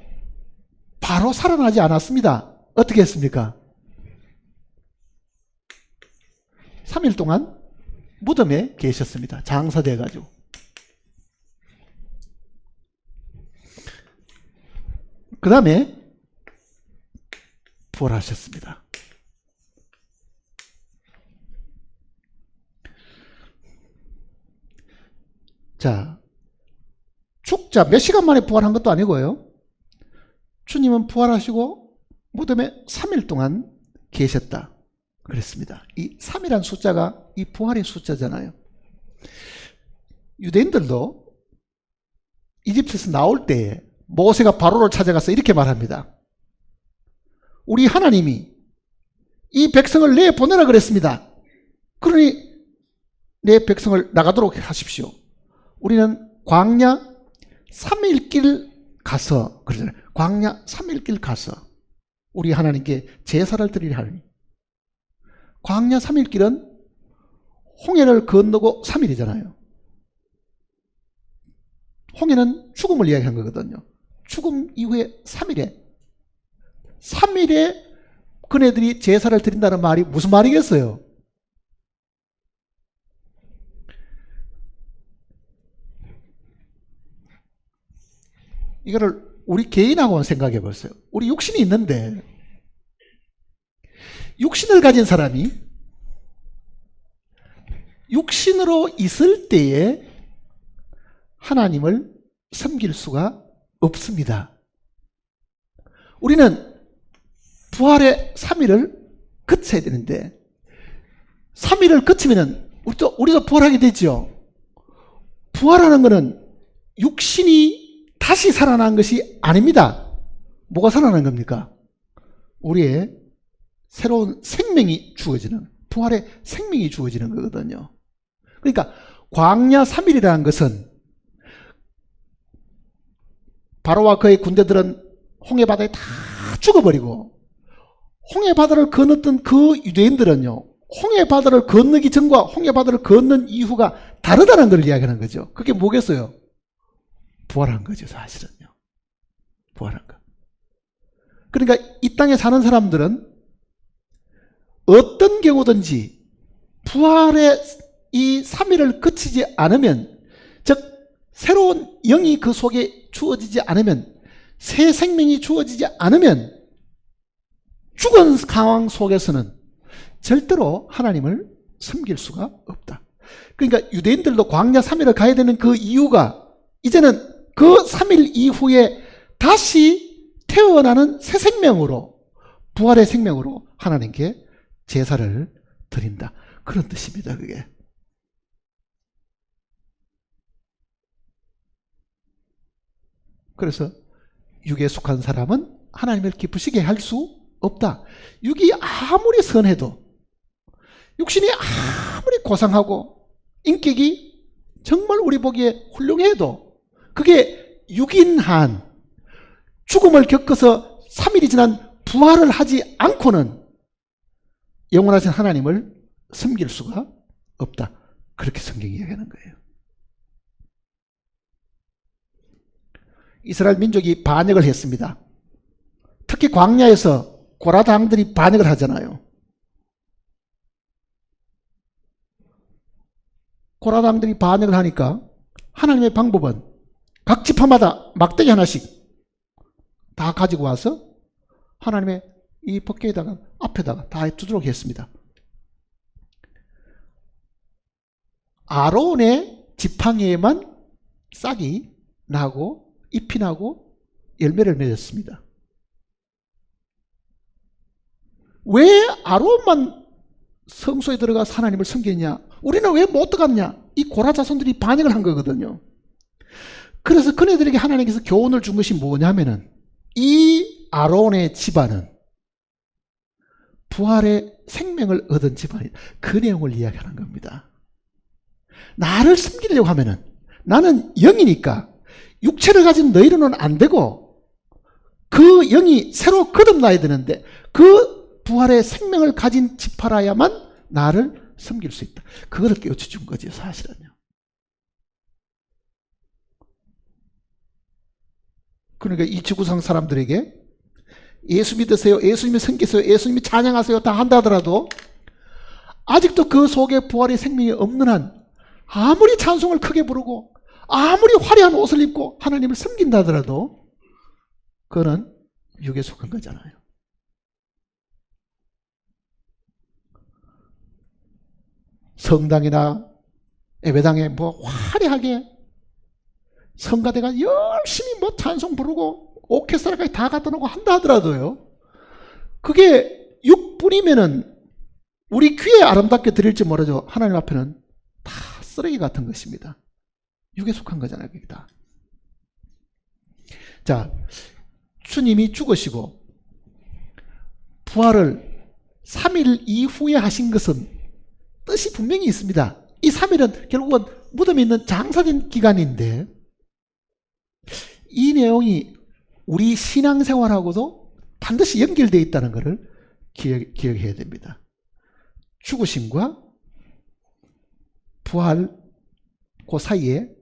바로 살아나지 않았습니다. 어떻게 했습니까? 3일 동안 무덤에 계셨습니다. 장사돼가지고. 그 다음에 부활하셨습니다. 자, 죽자 몇 시간 만에 부활한 것도 아니고요. 주님은 부활하시고 무덤에 3일 동안 계셨다 그랬습니다. 이 3이란 숫자가 이 부활의 숫자잖아요. 유대인들도 이집트에서 나올 때에 모세가 바로를 찾아가서 이렇게 말합니다. 우리 하나님이 이 백성을 내보내라 그랬습니다. 그러니 내 백성을 나가도록 하십시오. 우리는 광야 3일 길 가서, 그러잖아요. 광야 3일 길 가서 우리 하나님께 제사를 드리려 하니, 광야 3일 길은 홍해를 건너고 3일이잖아요. 홍해는 죽음을 이야기한 거거든요. 죽음 이후에 3일에 그네들이 제사를 드린다는 말이 무슨 말이겠어요? 이거를 우리 개인하고 생각해 보세요. 우리 육신이 있는데 육신을 가진 사람이 육신으로 있을 때에 하나님을 섬길 수가 없습니다. 우리는 부활의 3일을 거쳐야 되는데 3일을 거치면 우리도 부활하게 되죠. 부활하는 것은 육신이 다시 살아난 것이 아닙니다. 뭐가 살아난 겁니까? 우리의 새로운 생명이 주어지는, 부활의 생명이 주어지는 거거든요. 그러니까 광야 3일이라는 것은 바로와 그의 군대들은 홍해바다에 다 죽어버리고 홍해바다를 건넜던 그 유대인들은요, 홍해바다를 건너기 전과 홍해바다를 건넌 이후가 다르다는 걸 이야기하는 거죠. 그게 뭐겠어요? 부활한 거죠, 사실은요. 부활한 거. 그러니까 이 땅에 사는 사람들은 어떤 경우든지 부활의 이 3일을 거치지 않으면, 즉 새로운 영이 그 속에 주어지지 않으면, 새 생명이 주어지지 않으면 죽은 상황 속에서는 절대로 하나님을 섬길 수가 없다. 그러니까 유대인들도 광야 3일을 가야 되는 그 이유가, 이제는 그 3일 이후에 다시 태어나는 새 생명으로, 부활의 생명으로 하나님께 제사를 드린다. 그런 뜻입니다, 그게. 그래서 육에 속한 사람은 하나님을 기쁘시게 할 수 없다. 육이 아무리 선해도, 육신이 아무리 고상하고 인격이 정말 우리 보기에 훌륭해도 그게 육인 한, 죽음을 겪어서 3일이 지난 부활을 하지 않고는 영원하신 하나님을 섬길 수가 없다. 그렇게 성경이 이야기하는 거예요. 이스라엘 민족이 반역을 했습니다. 특히 광야에서 고라당들이 반역을 하잖아요. 고라당들이 반역을 하니까 하나님의 방법은 각 지파마다 막대기 하나씩 다 가지고 와서 하나님의 이 법궤에다가 앞에다가 다 두도록 했습니다. 아론의 지팡이에만 싹이 나고 잎이 나고 열매를 맺었습니다. 왜 아론만 성소에 들어가서 하나님을 섬기느냐? 우리는 왜 못 들어갔냐? 이 고라 자손들이 반역을 한 거거든요. 그래서 그네들에게 하나님께서 교훈을 준 것이 뭐냐면은 이 아론의 집안은 부활의 생명을 얻은 집안이다. 그 내용을 이야기하는 겁니다. 나를 섬기려고 하면은 나는 영이니까 육체를 가진 너희로는 안 되고 그 영이 새로 거듭나야 되는데 그 부활의 생명을 가진 지파라야만 나를 섬길 수 있다. 그거를 깨우쳐 준 거지 사실은요. 그러니까 이 지구상 사람들에게 예수 믿으세요, 예수님이 섬기세요, 예수님이 찬양하세요 다 한다 하더라도 아직도 그 속에 부활의 생명이 없는 한 아무리 찬송을 크게 부르고 아무리 화려한 옷을 입고 하나님을 섬긴다 하더라도 그거는 육에 속한 거잖아요. 성당이나 예배당에 뭐 화려하게 성가대가 열심히 뭐 찬송 부르고 오케스트라까지 다 갖다 놓고 한다 하더라도요, 그게 육뿐이면은 우리 귀에 아름답게 드릴지 모르죠. 하나님 앞에는 다 쓰레기 같은 것입니다. 육에 속한 거잖아요, 그게 다. 자, 주님이 죽으시고 부활을 3일 이후에 하신 것은 뜻이 분명히 있습니다. 이 3일은 결국은 무덤에 있는 장사된 기간인데 이 내용이 우리 신앙생활하고도 반드시 연결되어 있다는 것을 기억해야 됩니다. 죽으심과 부활 그 사이에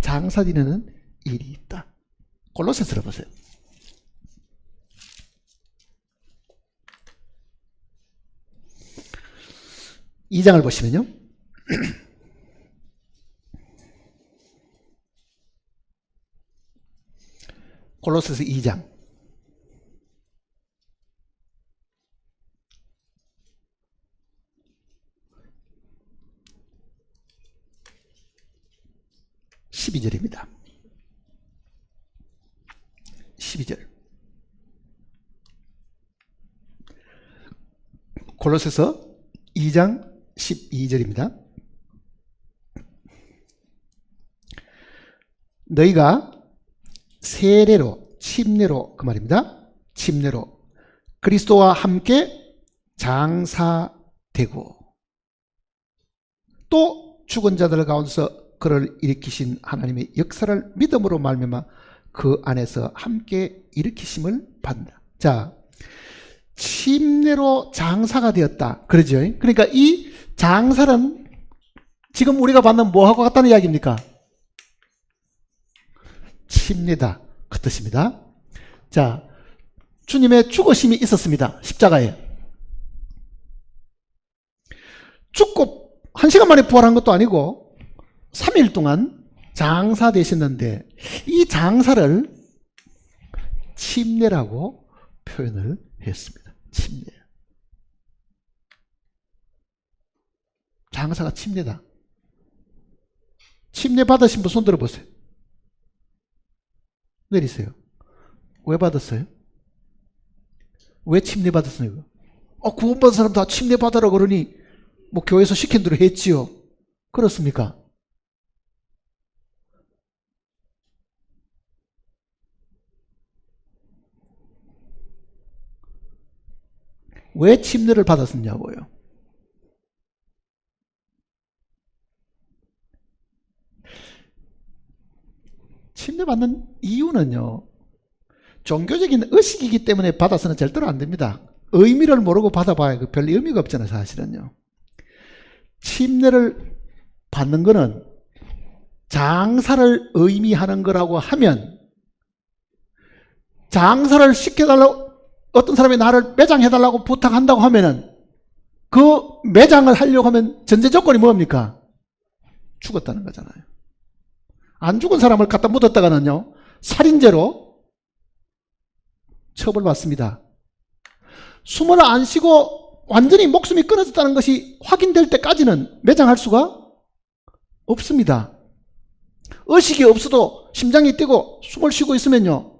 장사되는 일이 있다. 골로새서를 보세요. 이 장을 보시면요. 골로새서 2장 12절입니다. 12절. 골로새서 2장 12절입니다. 너희가 세례로, 침례로, 그 말입니다. 침례로 그리스도와 함께 장사되고 또 죽은 자들 가운데서 그를 일으키신 하나님의 역사를 믿음으로 말미암아 그 안에서 함께 일으키심을 받는다. 자, 침례로 장사가 되었다. 그러죠? 그러니까 이 장사는 지금 우리가 받는 뭐하고 같다는 이야기입니까? 침례다. 그 뜻입니다. 자, 주님의 죽으심이 있었습니다. 십자가에. 죽고 1시간 만에 부활한 것도 아니고 3일 동안 장사되셨는데 이 장사를 침례라고 표현을 했습니다. 침례. 장사가 침례다. 침례 받으신 분 손 들어보세요. 내리세요. 왜 받았어요? 왜 침례 받았어요? 구원받은 사람 다 침례 받으라 그러니 뭐 교회에서 시킨 대로 했지요. 그렇습니까? 왜 침례를 받았느냐고요. 침례받는 이유는요, 종교적인 의식이기 때문에 받아서는 절대로 안 됩니다. 의미를 모르고 받아봐야 별 의미가 없잖아요, 사실은요. 침례를 받는 거는 장사를 의미하는 거라고 하면, 장사를 시켜달라고, 어떤 사람이 나를 매장해달라고 부탁한다고 하면은, 그 매장을 하려고 하면 전제 조건이 뭡니까? 죽었다는 거잖아요. 안 죽은 사람을 갖다 묻었다가는요, 살인죄로 처벌받습니다. 숨을 안 쉬고 완전히 목숨이 끊어졌다는 것이 확인될 때까지는 매장할 수가 없습니다. 의식이 없어도 심장이 뛰고 숨을 쉬고 있으면요,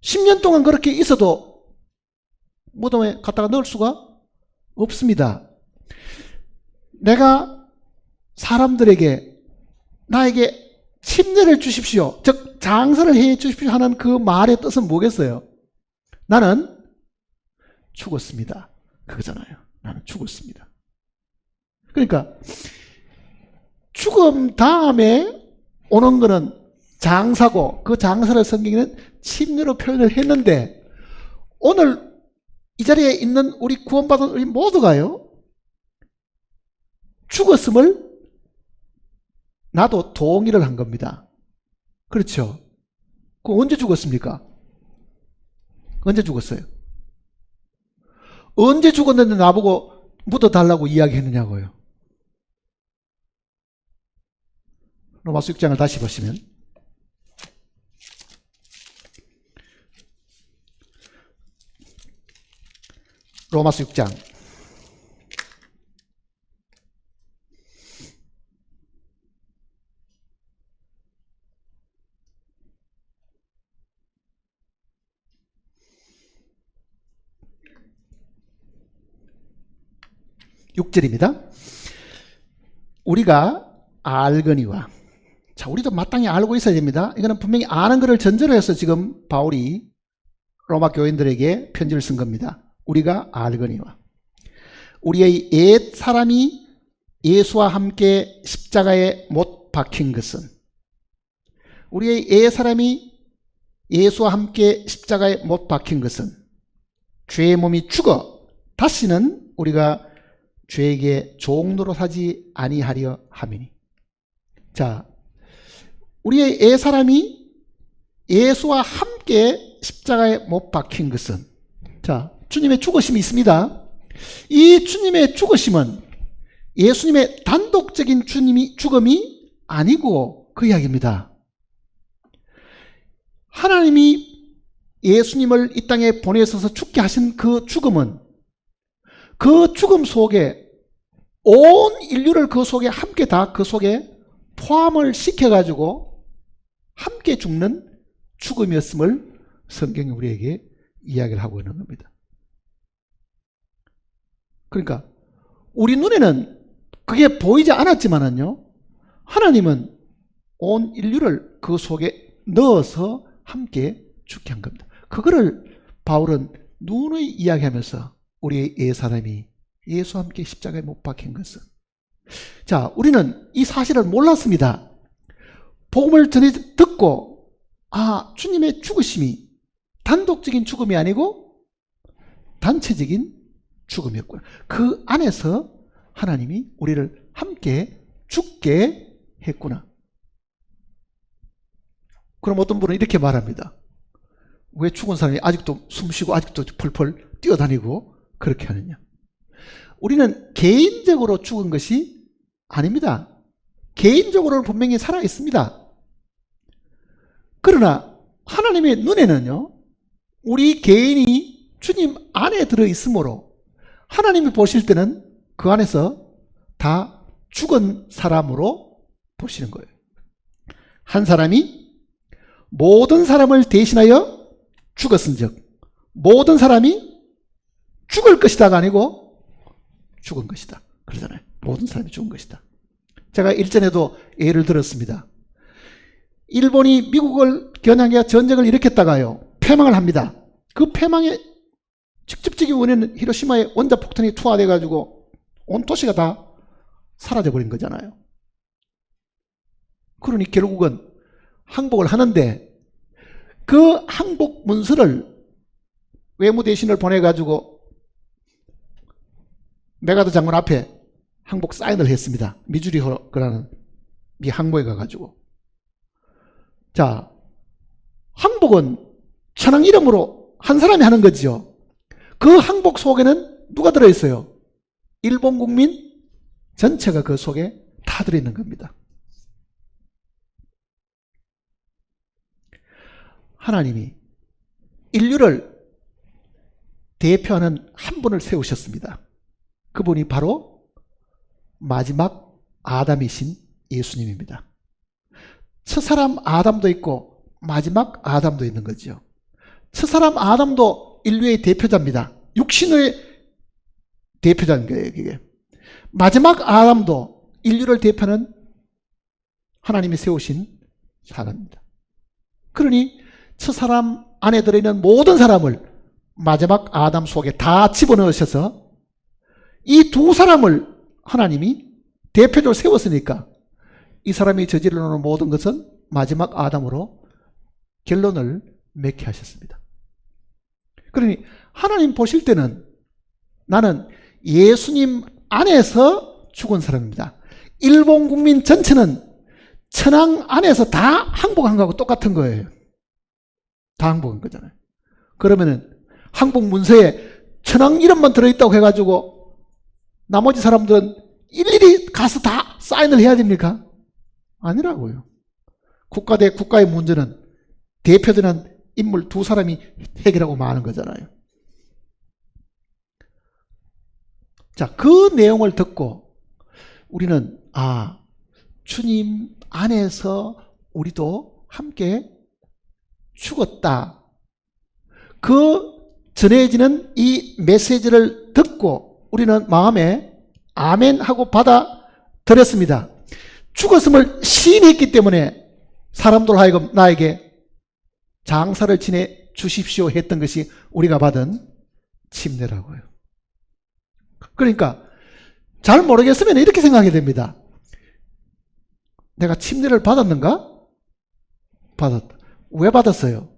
10년 동안 그렇게 있어도 무덤에 갖다가 넣을 수가 없습니다. 내가 사람들에게 나에게 침례를 주십시오, 즉 장사를 해 주십시오 하는 그 말의 뜻은 뭐겠어요? 나는 죽었습니다, 그거잖아요. 나는 죽었습니다. 그러니까 죽음 다음에 오는 거는 장사고, 그 장사를 성경에는 침례로 표현을 했는데, 오늘 이 자리에 있는 우리 구원받은 우리 모두가요, 죽었음을 나도 동의를 한 겁니다. 그렇죠? 그 언제 죽었습니까? 언제 죽었어요? 언제 죽었는데 나보고 묻어달라고 이야기했느냐고요. 로마서 6장을 다시 보시면, 로마서 6장 6절입니다. 우리가 알거니와, 자, 우리도 마땅히 알고 있어야 됩니다. 이거는 분명히 아는 것을 전제로 해서 지금 바울이 로마 교인들에게 편지를 쓴 겁니다. 우리가 알거니와, 우리의 옛 사람이 예수와 함께 십자가에 못 박힌 것은, 우리의 옛 사람이 예수와 함께 십자가에 못 박힌 것은 죄의 몸이 죽어 다시는 우리가 죄에게 종노릇하지 아니하려 함이니. 자, 우리의 옛 사람이 예수와 함께 십자가에 못 박힌 것은, 자, 주님의 죽으심이 있습니다. 이 주님의 죽으심은 예수님의 단독적인 죽음이 아니고 그 이야기입니다. 하나님이 예수님을 이 땅에 보내셔서 죽게 하신 그 죽음은, 그 죽음 속에 온 인류를 그 속에 함께 다 그 속에 포함을 시켜가지고 함께 죽는 죽음이었음을 성경이 우리에게 이야기를 하고 있는 겁니다. 그러니까 우리 눈에는 그게 보이지 않았지만은요, 하나님은 온 인류를 그 속에 넣어서 함께 죽게 한 겁니다. 그거를 바울은 누누이 이야기하면서 우리의 옛 사람이 예수와 함께 십자가에 못 박힌 것은, 자, 우리는 이 사실을 몰랐습니다. 복음을 전해 듣고, 아, 주님의 죽으심이 단독적인 죽음이 아니고 단체적인 죽음이었구나. 그 안에서 하나님이 우리를 함께 죽게 했구나. 그럼 어떤 분은 이렇게 말합니다. 왜 죽은 사람이 아직도 숨쉬고 아직도 펄펄 뛰어다니고 그렇게 하느냐. 우리는 개인적으로 죽은 것이 아닙니다. 개인적으로는 분명히 살아 있습니다. 그러나 하나님의 눈에는요, 우리 개인이 주님 안에 들어 있으므로 하나님이 보실 때는 그 안에서 다 죽은 사람으로 보시는 거예요. 한 사람이 모든 사람을 대신하여 죽었은즉 모든 사람이 죽을 것이다가 아니고 죽은 것이다 그러잖아요. 모든 사람이 죽은 것이다. 제가 일전에도 예를 들었습니다. 일본이 미국을 겨냥해 전쟁을 일으켰다가요, 패망을 합니다. 그 패망의 직접적인 원인은 히로시마에 원자폭탄이 투하돼 가지고 온 도시가 다 사라져 버린 거잖아요. 그러니 결국은 항복을 하는데 그 항복 문서를 외무대신을 보내가지고 메가더 장군 앞에 항복 사인을 했습니다. 미주리호라는 미 항모에 가가지고. 자, 항복은 천황 이름으로 한 사람이 하는 거지요. 그 항복 속에는 누가 들어있어요? 일본 국민 전체가 그 속에 다 들어있는 겁니다. 하나님이 인류를 대표하는 한 분을 세우셨습니다. 그분이 바로 마지막 아담이신 예수님입니다. 첫사람 아담도 있고 마지막 아담도 있는 거죠. 첫사람 아담도 인류의 대표자입니다. 육신의 대표자인 거예요. 그게. 마지막 아담도 인류를 대표하는 하나님이 세우신 사람입니다. 그러니 첫사람 안에 들어있는 모든 사람을 마지막 아담 속에 다 집어넣으셔서 이 두 사람을 하나님이 대표적으로 세웠으니까 이 사람이 저지르는 모든 것은 마지막 아담으로 결론을 맺게 하셨습니다. 그러니 하나님 보실 때는 나는 예수님 안에서 죽은 사람입니다. 일본 국민 전체는 천황 안에서 다 항복한 거하고 똑같은 거예요. 다 항복한 거잖아요. 그러면은 항복 문서에 천황 이름만 들어있다고 해가지고 나머지 사람들은 일일이 가서 다 사인을 해야 됩니까? 아니라고요. 국가 대 국가의 문제는 대표되는 인물 두 사람이 해결하고 마는 거잖아요. 자, 그 내용을 듣고 우리는 주님 안에서 우리도 함께 죽었다. 그 전해지는 이 메시지를 듣고 우리는 마음에 아멘 하고 받아들였습니다. 죽었음을 시인했기 때문에 사람들 하여금 나에게 장사를 지내 주십시오 했던 것이 우리가 받은 침례라고요. 그러니까 잘 모르겠으면 이렇게 생각하게 됩니다. 내가 침례를 받았는가? 받았다. 왜 받았어요?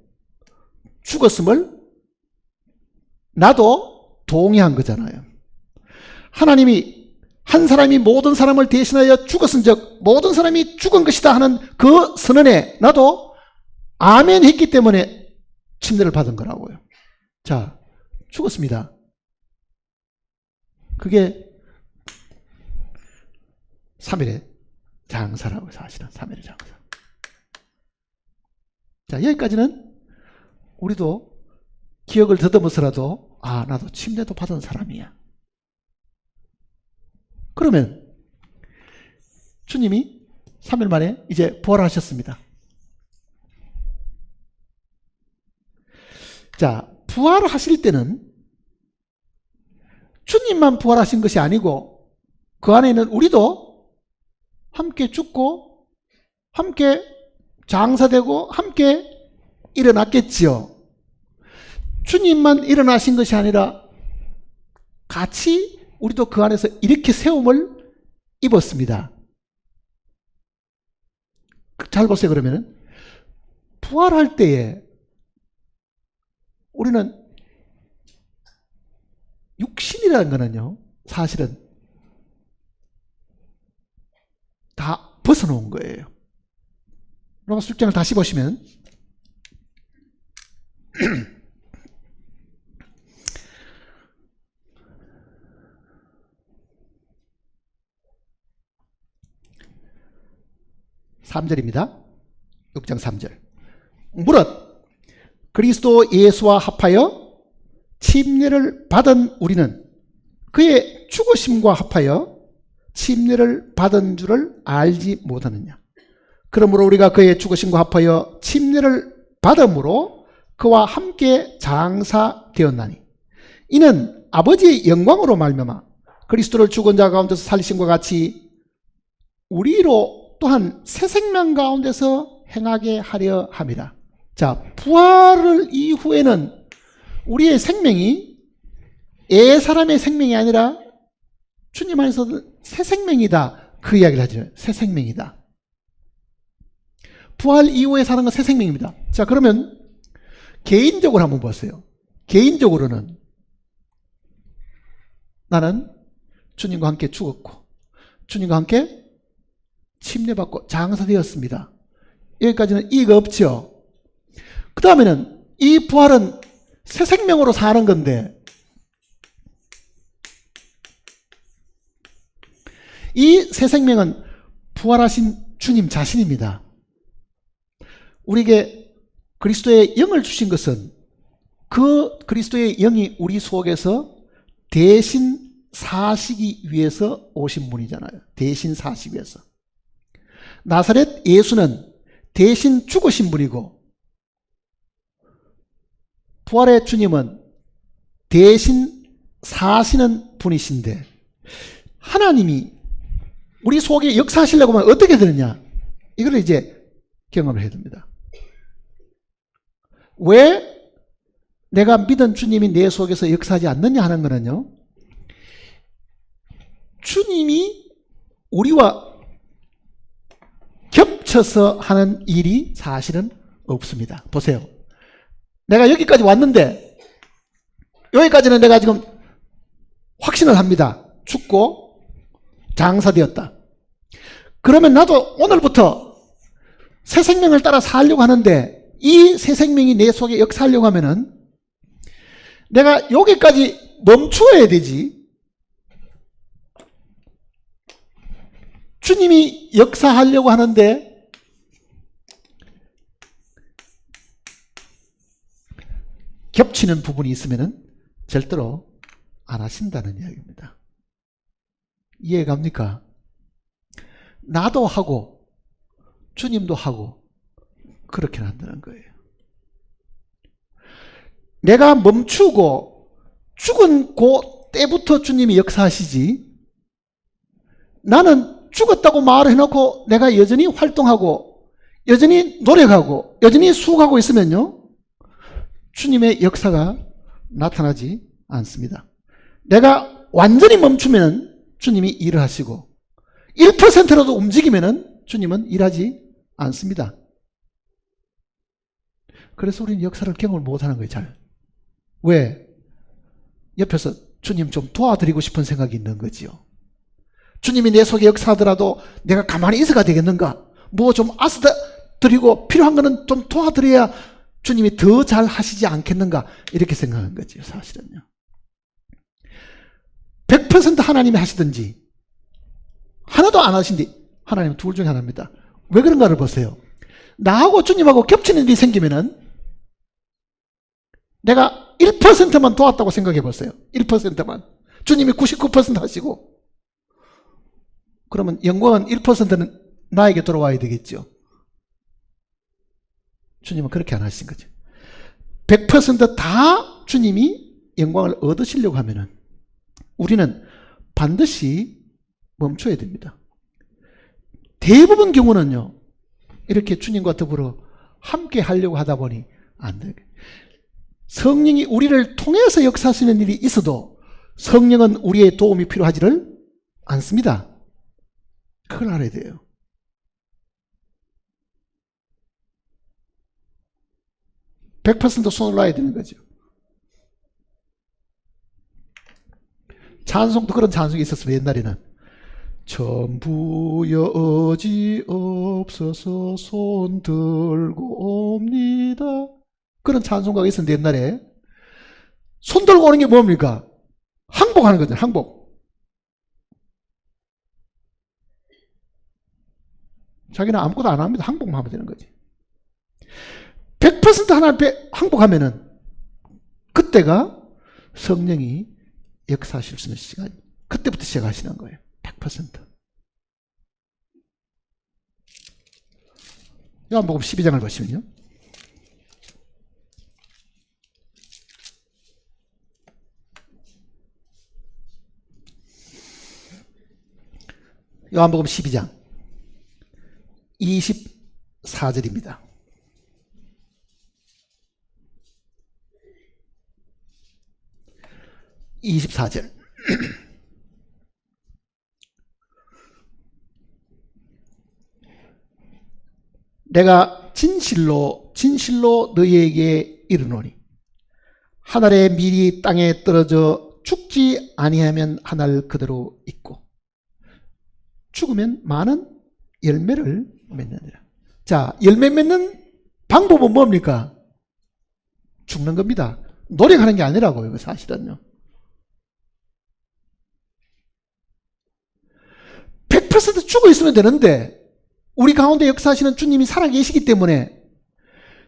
죽었음을 나도 동의한 거잖아요. 하나님이 한 사람이 모든 사람을 대신하여 죽었은 즉 모든 사람이 죽은 것이다 하는 그 선언에 나도 아멘 했기 때문에 침례를 받은 거라고요. 자, 죽었습니다. 그게 3일의 장사라고 사실은 3일의 장사. 자, 여기까지는 우리도 기억을 더듬어서라도 나도 침례도 받은 사람이야. 그러면 주님이 3일 만에 이제 부활하셨습니다. 자, 부활하실 때는 주님만 부활하신 것이 아니고 그 안에 있는 우리도 함께 죽고 함께 장사되고 함께 일어났겠지요. 주님만 일어나신 것이 아니라 같이 우리도 그 안에서 이렇게 세움을 입었습니다. 잘 보세요. 그러면 부활할 때에 우리는 육신이라는 거는요 사실은 다 벗어놓은 거예요. 로마서 6장을 다시 보시면 (3절입니다) 6장 3절. 무릇 그리스도 예수와 합하여 침례를 받은 우리는 그의 죽으심과 합하여 침례를 받은 줄을 알지 못하느냐. 그러므로 우리가 그의 죽으심과 합하여 침례를 받음으로 그와 함께 장사되었나니 이는 아버지의 영광으로 말미암아 그리스도를 죽은 자 가운데서 살리심과 같이 우리로 또한 새 생명 가운데서 행하게 하려 함이라. 자, 부활을 이후에는 우리의 생명이 옛사람의 생명이 아니라 주님 안에서 새 생명이다. 그 이야기를 하죠. 새 생명이다. 부활 이후에 사는 건 새 생명입니다. 자, 그러면 개인적으로 한번 보세요. 개인적으로는 나는 주님과 함께 죽었고 주님과 함께 침례받고 장사되었습니다. 여기까지는 이의가 없죠. 그 다음에는 이 부활은 새 생명으로 사는 건데 이 새 생명은 부활하신 주님 자신입니다. 우리에게 그리스도의 영을 주신 것은 그 그리스도의 영이 우리 속에서 대신 사시기 위해서 오신 분이잖아요. 대신 사시기 위해서. 나사렛 예수는 대신 죽으신 분이고 부활의 주님은 대신 사시는 분이신데 하나님이 우리 속에 역사하시려고 하면 어떻게 되느냐? 이걸 이제 경험을 해야 됩니다. 왜 내가 믿은 주님이 내 속에서 역사하지 않느냐 하는 거는요, 주님이 우리와 겹쳐서 하는 일이 사실은 없습니다. 보세요. 내가 여기까지 왔는데 여기까지는 내가 지금 확신을 합니다. 죽고 장사되었다. 그러면 나도 오늘부터 새 생명을 따라 살려고 하는데 이 새 생명이 내 속에 역사하려고 하면은 내가 여기까지 멈추어야 되지. 주님이 역사하려고 하는데 겹치는 부분이 있으면은 절대로 안 하신다는 이야기입니다. 이해갑니까? 나도 하고 주님도 하고 그렇게는 한다는 거예요. 내가 멈추고 죽은 그 때부터 주님이 역사하시지, 나는 죽었다고 말을 해놓고 내가 여전히 활동하고 여전히 노력하고 여전히 수고하고 있으면요, 주님의 역사가 나타나지 않습니다. 내가 완전히 멈추면 주님이 일을 하시고 1%라도 움직이면 주님은 일하지 않습니다. 그래서 우리는 역사를 경험을 못하는 거예요. 잘. 왜? 옆에서 주님 좀 도와드리고 싶은 생각이 있는 거지요. 주님이 내 속에 역사하더라도 내가 가만히 있어가 되겠는가? 뭐 좀 아스다 드리고 필요한 거는 좀 도와드려야 주님이 더 잘 하시지 않겠는가? 이렇게 생각한 거지요. 사실은요. 100% 하나님이 하시든지 하나도 안 하신디 하나님은 둘 중에 하나입니다. 왜 그런가를 보세요. 나하고 주님하고 겹치는 일이 생기면은 내가 1%만 도왔다고 생각해 보세요. 1%만. 주님이 99% 하시고. 그러면 영광은 1%는 나에게 돌아와야 되겠죠. 주님은 그렇게 안 하신 거죠. 100% 주님이 영광을 얻으시려고 하면은 우리는 반드시 멈춰야 됩니다. 대부분 경우는요, 이렇게 주님과 더불어 함께 하려고 하다 보니 안 돼요. 성령이 우리를 통해서 역사하시는 일이 있어도 성령은 우리의 도움이 필요하지를 않습니다. 그걸 알아야 돼요. (100% 손을 놔야 되는 거죠. 찬송도 그런 찬송이 있었어요. 옛날에는 전부 여지 없어서 손 들고 옵니다. 그런 찬송가가 있었는데 옛날에 손 들고 오는 게 뭡니까? 항복하는 거죠. 항복. 자기는 아무것도 안 합니다. 항복만 하면 되는 거지. 100% 하나님 앞에 항복하면은 그때가 성령이 역사하실 수 있는 시간, 그때부터 시작하시는 거예요. 100%. 요한복음 12장을 보시면요, 요한복음 12장 24절입니다. (24절) 내가 진실로 너희에게 이르노니 한 알의 밀이 땅에 떨어져 죽지 아니하면 한 알 그대로 있고 죽으면 많은 열매를 맺느니라. 자, 열매 맺는 방법은 뭡니까? 죽는 겁니다. 노력하는 게 아니라고요. 이거 사실은요. 100% 죽어 있으면 되는데 우리 가운데 역사하시는 주님이 살아계시기 때문에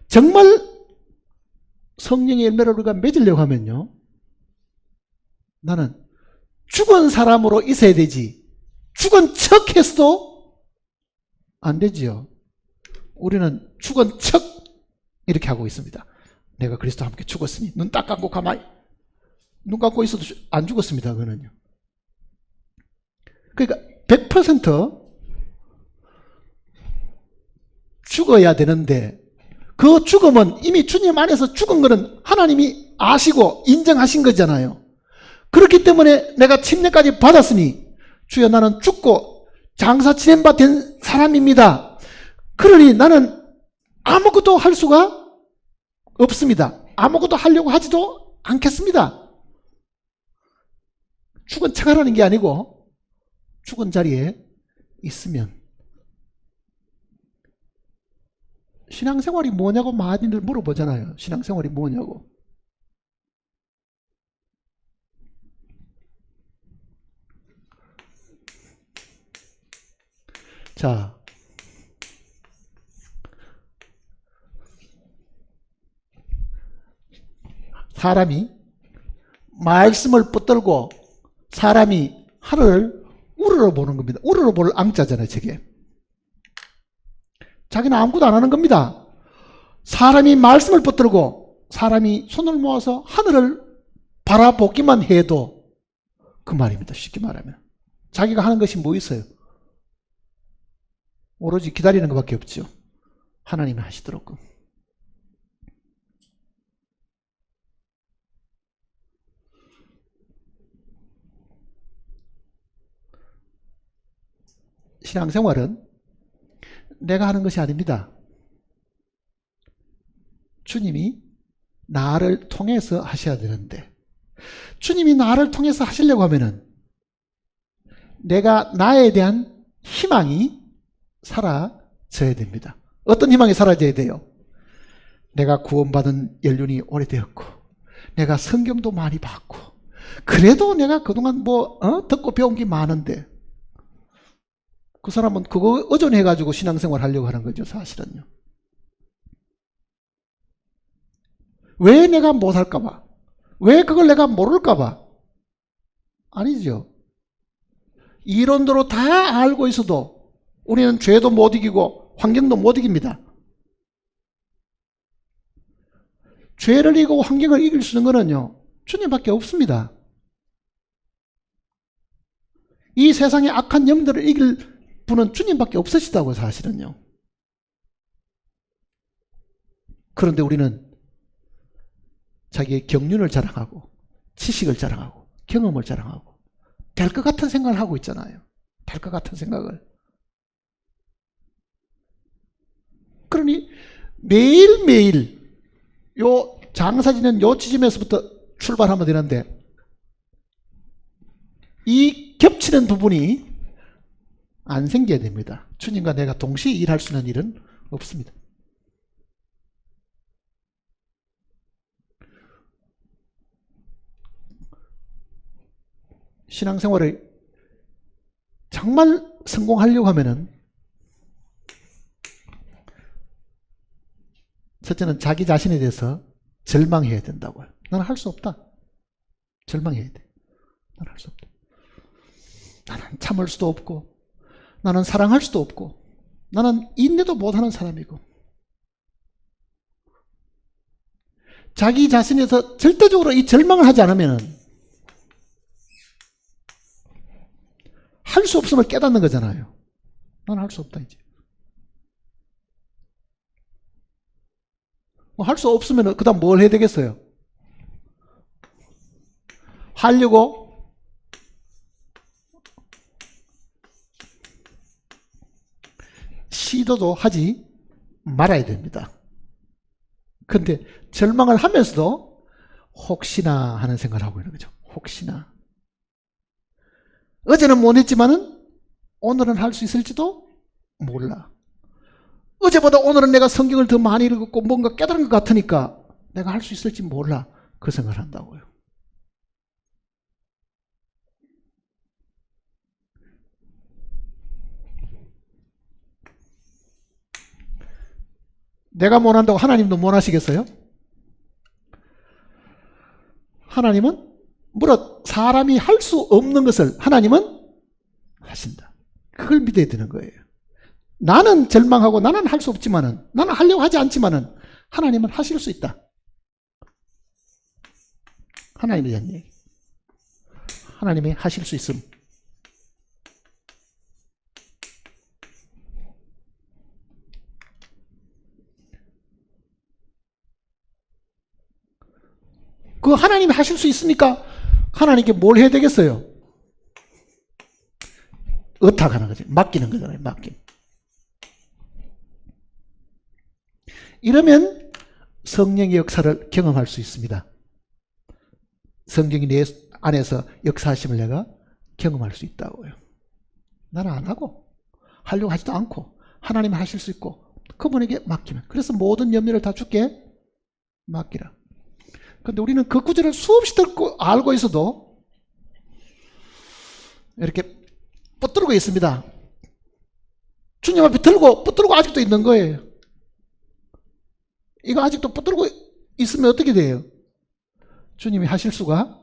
정말 성령의 열매를 우리가 맺으려고 하면요, 나는 죽은 사람으로 있어야 되지 죽은 척 해서도 안 되지요. 우리는 죽은 척 이렇게 하고 있습니다. 내가 그리스도와 함께 죽었으니 눈 딱 감고 가만히 눈 감고 있어도 안 죽었습니다. 그거는요. 그러니까 100% 죽어야 되는데 그 죽음은 이미 주님 안에서 죽은 거는 하나님이 아시고 인정하신 거잖아요. 그렇기 때문에 내가 침례까지 받았으니 주여 나는 죽고 장사 지낸 바 된 사람입니다. 그러니 나는 아무것도 할 수가 없습니다. 아무것도 하려고 하지도 않겠습니다. 죽은 척하라는 게 아니고 죽은 자리에 있으면. 신앙생활이 뭐냐고 많이들 물어보잖아요. 신앙생활이 뭐냐고. 자, 사람이 말씀을 붙들고 사람이 하늘을 우러러 보는 겁니다. 우러러 볼 앙자잖아요. 저게 자기는 아무것도 안 하는 겁니다. 사람이 말씀을 붙들고 사람이 손을 모아서 하늘을 바라보기만 해도 그 말입니다. 쉽게 말하면 자기가 하는 것이 뭐 있어요? 오로지 기다리는 것밖에 없죠. 하나님이 하시도록. 신앙생활은 내가 하는 것이 아닙니다. 주님이 나를 통해서 하셔야 되는데 주님이 나를 통해서 하시려고 하면은 내가 나에 대한 희망이 사라져야 됩니다. 어떤 희망이 사라져야 돼요? 내가 구원받은 연륜이 오래되었고 내가 성경도 많이 봤고 그래도 내가 그동안 듣고 배운 게 많은데 그 사람은 그거 의존해가지고 신앙생활 하려고 하는 거죠. 사실은요. 왜 내가 못할까봐? 왜 그걸 내가 모를까봐? 아니죠. 이론대로 다 알고 있어도 우리는 죄도 못 이기고 환경도 못 이깁니다. 죄를 이기고 환경을 이길 수 있는 거는요, 주님밖에 없습니다. 이 세상의 악한 영들을 이길 분은 주님밖에 없으시다고 사실은요. 그런데 우리는 자기의 경륜을 자랑하고 지식을 자랑하고 경험을 자랑하고 될 것 같은 생각을 하고 있잖아요. 될 것 같은 생각을. 그러니 매일매일 요 장사 지는 요 지점에서부터 출발하면 되는데 이 겹치는 부분이 안 생겨야 됩니다. 주님과 내가 동시에 일할 수 있는 일은 없습니다. 신앙생활을 정말 성공하려고 하면은 첫째는 자기 자신에 대해서 절망해야 된다고요. 나는 할 수 없다. 절망해야 돼. 나는 할 수 없다. 나는 참을 수도 없고 나는 사랑할 수도 없고 나는 인내도 못하는 사람이고 자기 자신에서 절대적으로 이 절망을 하지 않으면 할 수 없음을 깨닫는 거잖아요. 나는 할 수 없다 이제. 할 수 없으면 그 다음 뭘 해야 되겠어요? 하려고 시도도 하지 말아야 됩니다. 근데 절망을 하면서도 혹시나 하는 생각을 하고 있는 거죠. 혹시나. 어제는 못했지만은 오늘은 할 수 있을지도 몰라. 어제보다 오늘은 내가 성경을 더 많이 읽었고 뭔가 깨달은 것 같으니까 내가 할 수 있을지 몰라. 그 생각을 한다고요. 내가 못한다고 하나님도 못하시겠어요? 하나님은 물어 사람이 할 수 없는 것을 하나님은 하신다. 그걸 믿어야 되는 거예요. 나는 절망하고 나는 할 수 없지만은, 나는 하려고 하지 않지만은 하나님은 하실 수 있다. 하나님에 대한 얘기. 하나님이 하실 수 있음. 그 하나님이 하실 수 있으니까 하나님께 뭘 해야 되겠어요? 의탁하는 거죠. 맡기는 거잖아요. 맡김. 이러면 성령의 역사를 경험할 수 있습니다. 성경이 내 안에서 역사하심을 내가 경험할 수 있다고요. 나는 안 하고 하려고 하지도 않고 하나님이 하실 수 있고 그분에게 맡기면. 그래서 모든 염려를 다 주께 맡기라. 그런데 우리는 그 구절을 수없이 듣고 알고 있어도 이렇게 붙들고 있습니다. 주님 앞에 들고 붙들고 아직도 있는 거예요. 이거 아직도 붙들고 있으면 어떻게 돼요? 주님이 하실 수가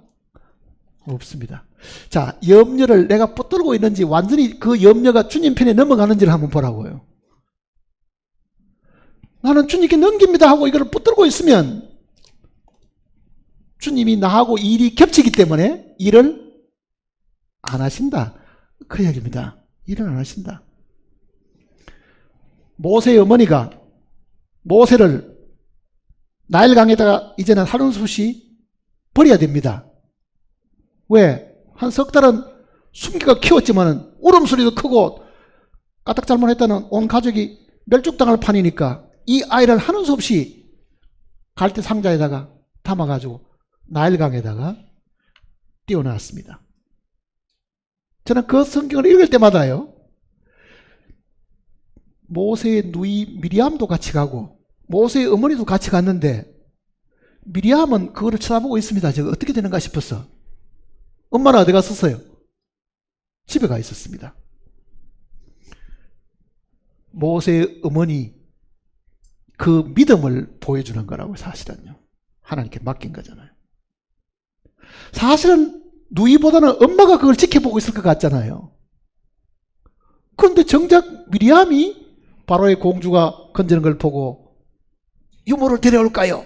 없습니다. 자, 염려를 내가 붙들고 있는지 완전히 그 염려가 주님 편에 넘어가는지를 한번 보라고요. 나는 주님께 넘깁니다 하고 이걸 붙들고 있으면 주님이 나하고 일이 겹치기 때문에 일을 안 하신다. 그 이야기입니다. 일을 안 하신다. 모세의 어머니가 모세를 나일강에다가 이제는 하루수시 버려야 됩니다. 왜? 한 석 달은 숨기가 키웠지만은 울음소리도 크고 까딱 잘못했다는 온 가족이 멸족당할 판이니까 이 아이를 하는 수 없이 갈대 상자에다가 담아가지고 나일강에다가 띄워놨습니다. 저는 그 성경을 읽을 때마다요, 모세의 누이 미리암도 같이 가고 모세의 어머니도 같이 갔는데 미리암은 그거를 쳐다보고 있습니다. 제가 어떻게 되는가 싶어서. 엄마는 어디 갔었어요? 집에 가 있었습니다. 모세의 어머니 그 믿음을 보여주는 거라고. 사실은요, 하나님께 맡긴 거잖아요. 사실은 누이보다는 엄마가 그걸 지켜보고 있을 것 같잖아요. 그런데 정작 미리암이 바로의 공주가 건지는 걸 보고 유모를 데려올까요?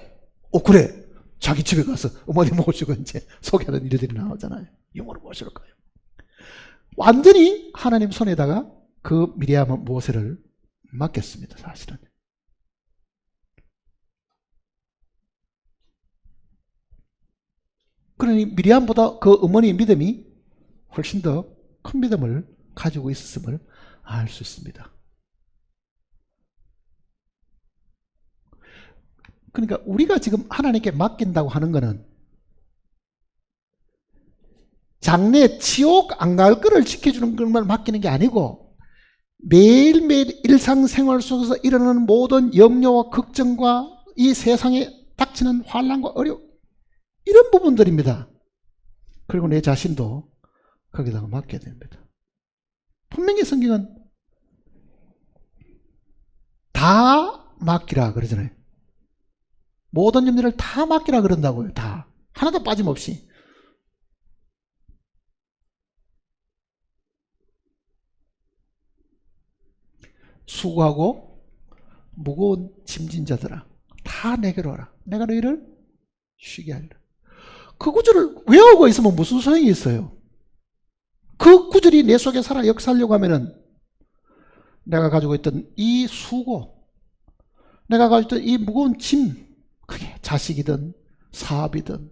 그래. 자기 집에 가서 어머니 모시고 이제 소개하는 일들이 나오잖아요. 유모를 모실까요? 완전히 하나님 손에다가 그 미리암은 모세를 맡겼습니다. 사실은. 그러니 미리암보다 그 어머니의 믿음이 훨씬 더 큰 믿음을 가지고 있었음을 알 수 있습니다. 그러니까 우리가 지금 하나님께 맡긴다고 하는 것은 장래 지옥 안 갈 거를 지켜주는 것만 맡기는 게 아니고 매일매일 일상생활 속에서 일어나는 모든 염려와 걱정과 이 세상에 닥치는 환난과 어려움, 이런 부분들입니다. 그리고 내 자신도 거기다가 맡겨야 됩니다. 분명히 성경은 다 맡기라 그러잖아요. 모든 염려를 다 맡기라 그런다고요. 다. 하나도 빠짐없이. 수고하고 무거운 짐진 자들아 다 내게로 와라. 내가 너희를 쉬게 하리라. 그 구절을 외우고 있으면 무슨 소용이 있어요? 그 구절이 내 속에 살아 역사하려고 하면은 내가 가지고 있던 이 수고, 내가 가지고 있던 이 무거운 짐, 그게 자식이든 사업이든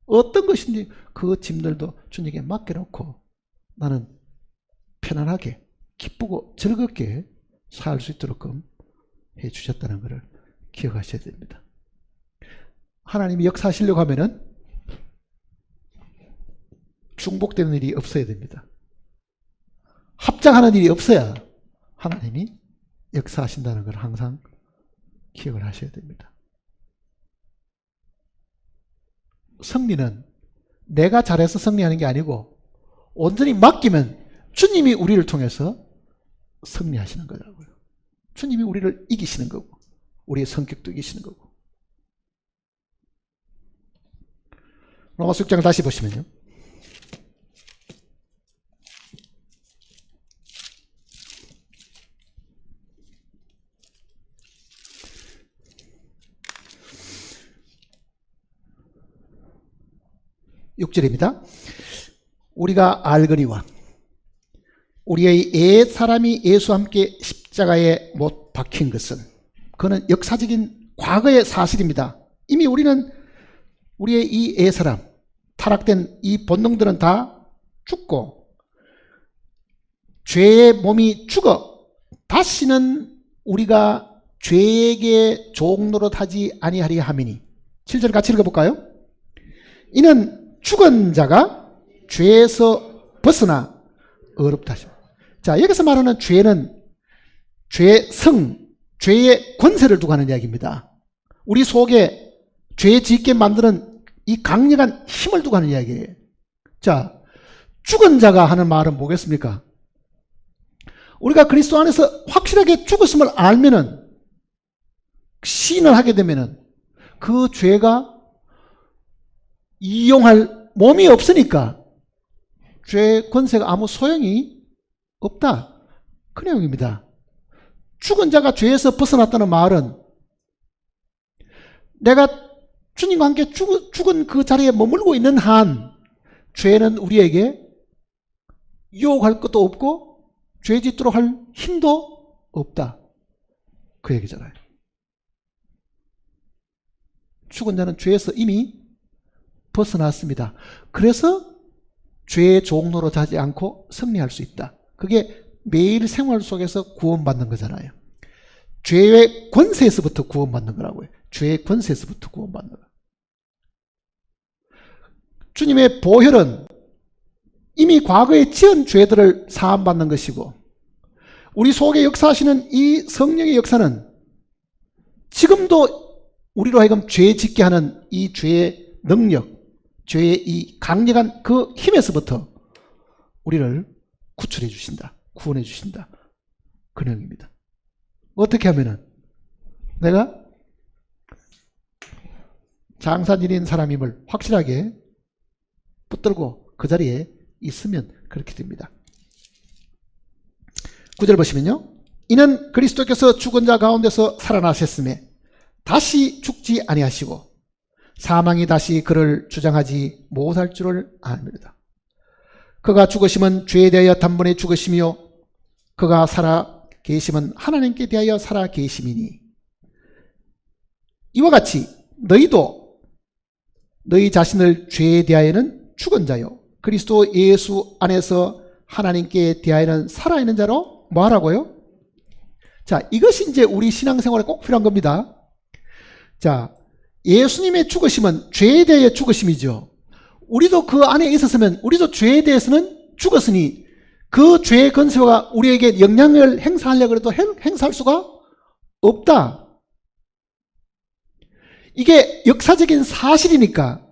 어떤 것인지 그 짐들도 주님께 맡겨놓고 나는 편안하게 기쁘고 즐겁게 살 수 있도록 주셨다는 것을 기억하셔야 됩니다. 하나님이 역사하시려고 하면은 중복되는 일이 없어야 됩니다. 합장하는 일이 없어야 하나님이 역사하신다는 걸 항상 기억을 하셔야 됩니다. 승리는 내가 잘해서 승리하는 게 아니고 온전히 맡기면 주님이 우리를 통해서 승리하시는 거라고요. 주님이 우리를 이기시는 거고 우리의 성격도 이기시는 거고. 로마서 6장을 다시 보시면요. (6절입니다) 우리가 알거니와 우리의 옛 사람이 예수와 함께 십자가에 못 박힌 것은, 그는 역사적인 과거의 사실입니다. 이미 우리는 우리의 이 옛 사람, 타락된 이 본능들은 다 죽고 죄의 몸이 죽어 다시는 우리가 죄에게 종노릇하지 아니하리 함이니. 7절 같이 읽어볼까요? 이는 죽은 자가 죄에서 벗어나 어렵다 하십니다. 자, 여기서 말하는 죄는 죄의 권세를 두고 하는 이야기입니다. 우리 속에 죄 짓게 만드는 이 강력한 힘을 두고 하는 이야기예요. 자, 죽은 자가 하는 말은 뭐겠습니까? 우리가 그리스도 안에서 확실하게 죽었음을 알면은, 시인을 하게 되면은 그 죄가 이용할 몸이 없으니까 죄의 권세가 아무 소용이 없다, 그 내용입니다. 죽은 자가 죄에서 벗어났다는 말은 내가 주님과 함께 죽은 그 자리에 머물고 있는 한 죄는 우리에게 유혹할 것도 없고 죄 짓도록 할 힘도 없다, 그 얘기잖아요. 죽은 자는 죄에서 이미 벗어났습니다. 그래서 죄의 종로로 자지 않고 승리할 수 있다. 그게 매일 생활 속에서 구원받는 거잖아요. 죄의 권세에서부터 구원받는 거라고요. 죄의 권세에서부터 구원받는 거. 주님의 보혈은 이미 과거에 지은 죄들을 사함받는 것이고, 우리 속에 역사하시는 이 성령의 역사는 지금도 우리로 하여금 죄 짓게 하는 이 죄의 능력, 죄의 이 강력한 그 힘에서부터 우리를 구출해 주신다, 구원해 주신다, 그 내용입니다. 어떻게 하면은 내가 장사일인 사람임을 확실하게 붙들고 그 자리에 있으면 그렇게 됩니다. 9절 보시면요. 이는 그리스도께서 죽은 자 가운데서 살아나셨음에 다시 죽지 아니하시고 사망이 다시 그를 주장하지 못할 줄을 압니다. 그가 죽으심은 죄에 대하여 단번에 죽으시며 그가 살아 계심은 하나님께 대하여 살아 계심이니, 이와 같이 너희도 너희 자신을 죄에 대하여는 죽은 자요 그리스도 예수 안에서 하나님께 대하여는 살아있는 자로 뭐 하라고요? 자, 이것이 이제 우리 신앙생활에 꼭 필요한 겁니다. 자, 예수님의 죽으심은 죄에 대해 죽으심이죠. 우리도 그 안에 있었으면 우리도 죄에 대해서는 죽었으니 그 죄의 권세가 우리에게 영향을 행사하려고 해도 행사할 수가 없다. 이게 역사적인 사실이니까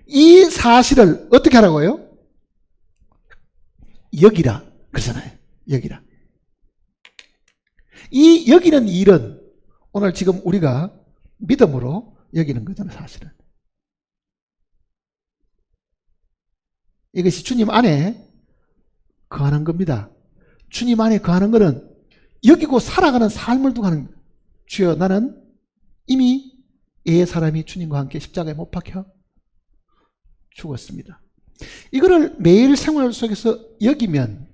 이 사실을 어떻게 하라고요? 여기라 그러잖아요. 여기라. 이 여기는 일은 오늘 지금 우리가 믿음으로 여기는 거잖아요. 사실은 이것이 주님 안에 거하는 겁니다. 주님 안에 거하는 것은 여기고 살아가는 삶을 두고 하는 거예요. 주여, 나는 이미 옛 사람이 주님과 함께 십자가에 못 박혀 죽었습니다. 이거를 매일 생활 속에서 여기면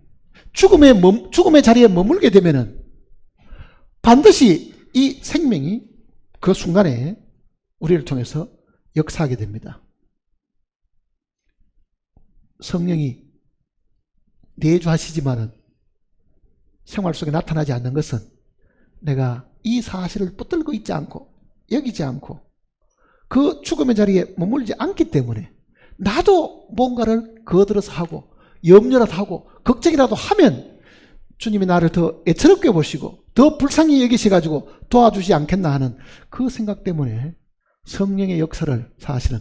죽음의 자리에 머물게 되면은 반드시 이 생명이 그 순간에 우리를 통해서 역사하게 됩니다. 성령이 내주하시지만은 생활 속에 나타나지 않는 것은 내가 이 사실을 붙들고 있지 않고 여기지 않고 그 죽음의 자리에 머물지 않기 때문에 나도 뭔가를 거들어서 하고 염려라도 하고 걱정이라도 하면 주님이 나를 더 애처롭게 보시고 더 불쌍히 여기셔가지고 도와주지 않겠나 하는 그 생각 때문에 성령의 역사를 사실은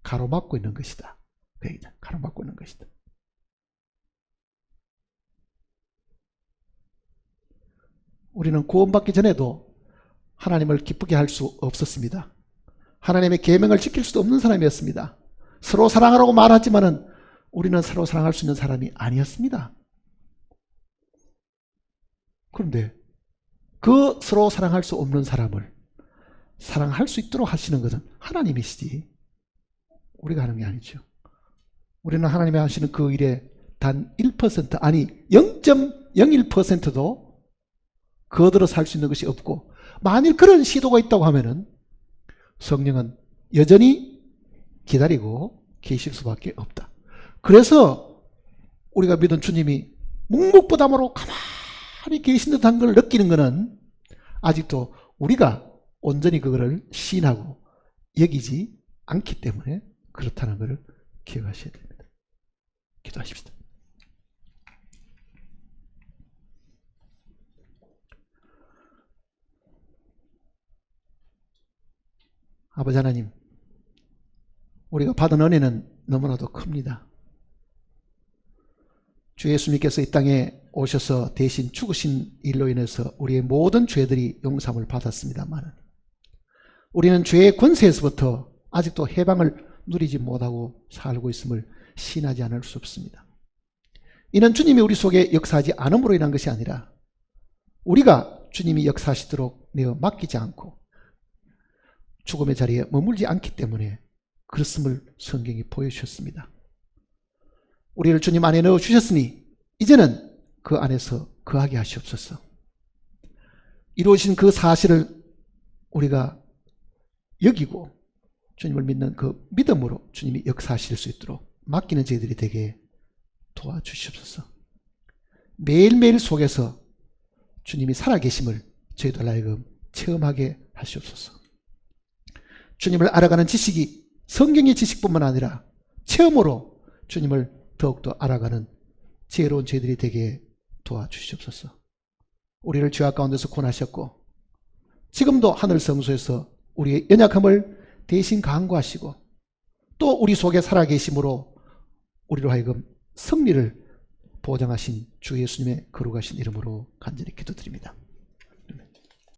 가로막고 있는 것이다. 그 얘기죠. 가로막고 있는 것이다. 우리는 구원받기 전에도 하나님을 기쁘게 할 수 없었습니다. 하나님의 계명을 지킬 수도 없는 사람이었습니다. 서로 사랑하라고 말하지만은 우리는 서로 사랑할 수 있는 사람이 아니었습니다. 그런데 그 서로 사랑할 수 없는 사람을 사랑할 수 있도록 하시는 것은 하나님이시지 우리가 하는 게 아니죠. 우리는 하나님이 하시는 그 일에 단 1% 아니 0.01%도 거들어서 할 수 있는 것이 없고 만일 그런 시도가 있다고 하면은 성령은 여전히 기다리고 계실 수밖에 없다. 그래서 우리가 믿은 주님이 묵묵부담으로 가만히 계신 듯한 걸 느끼는 것은 아직도 우리가 온전히 그거를 시인하고 여기지 않기 때문에 그렇다는 것을 기억하셔야 됩니다. 기도하십시다. 아버지 하나님, 우리가 받은 은혜는 너무나도 큽니다. 주 예수님께서 이 땅에 오셔서 대신 죽으신 일로 인해서 우리의 모든 죄들이 용서함을 받았습니다만 우리는 죄의 권세에서부터 아직도 해방을 누리지 못하고 살고 있음을 시인하지 않을 수 없습니다. 이는 주님이 우리 속에 역사하지 않음으로 인한 것이 아니라 우리가 주님이 역사하시도록 내어 맡기지 않고 죽음의 자리에 머물지 않기 때문에 그렇음을 성경이 보여주셨습니다. 우리를 주님 안에 넣어주셨으니 이제는 그 안에서 거하게 하시옵소서. 이루어진 그 사실을 우리가 여기고 주님을 믿는 그 믿음으로 주님이 역사하실 수 있도록 맡기는 저희들이 되게 도와주시옵소서. 매일매일 속에서 주님이 살아계심을 저희들 하여금 체험하게 하시옵소서. 주님을 알아가는 지식이 성경의 지식뿐만 아니라 체험으로 주님을 더욱더 알아가는 지혜로운 저희들이 되게 도와주시옵소서. 우리를 죄악 가운데서 구원하셨고 지금도 하늘 성소에서 우리의 연약함을 대신 강구하시고 또 우리 속에 살아계심으로 우리로 하여금 승리를 보장하신 주 예수님의 거룩하신 이름으로 간절히 기도드립니다.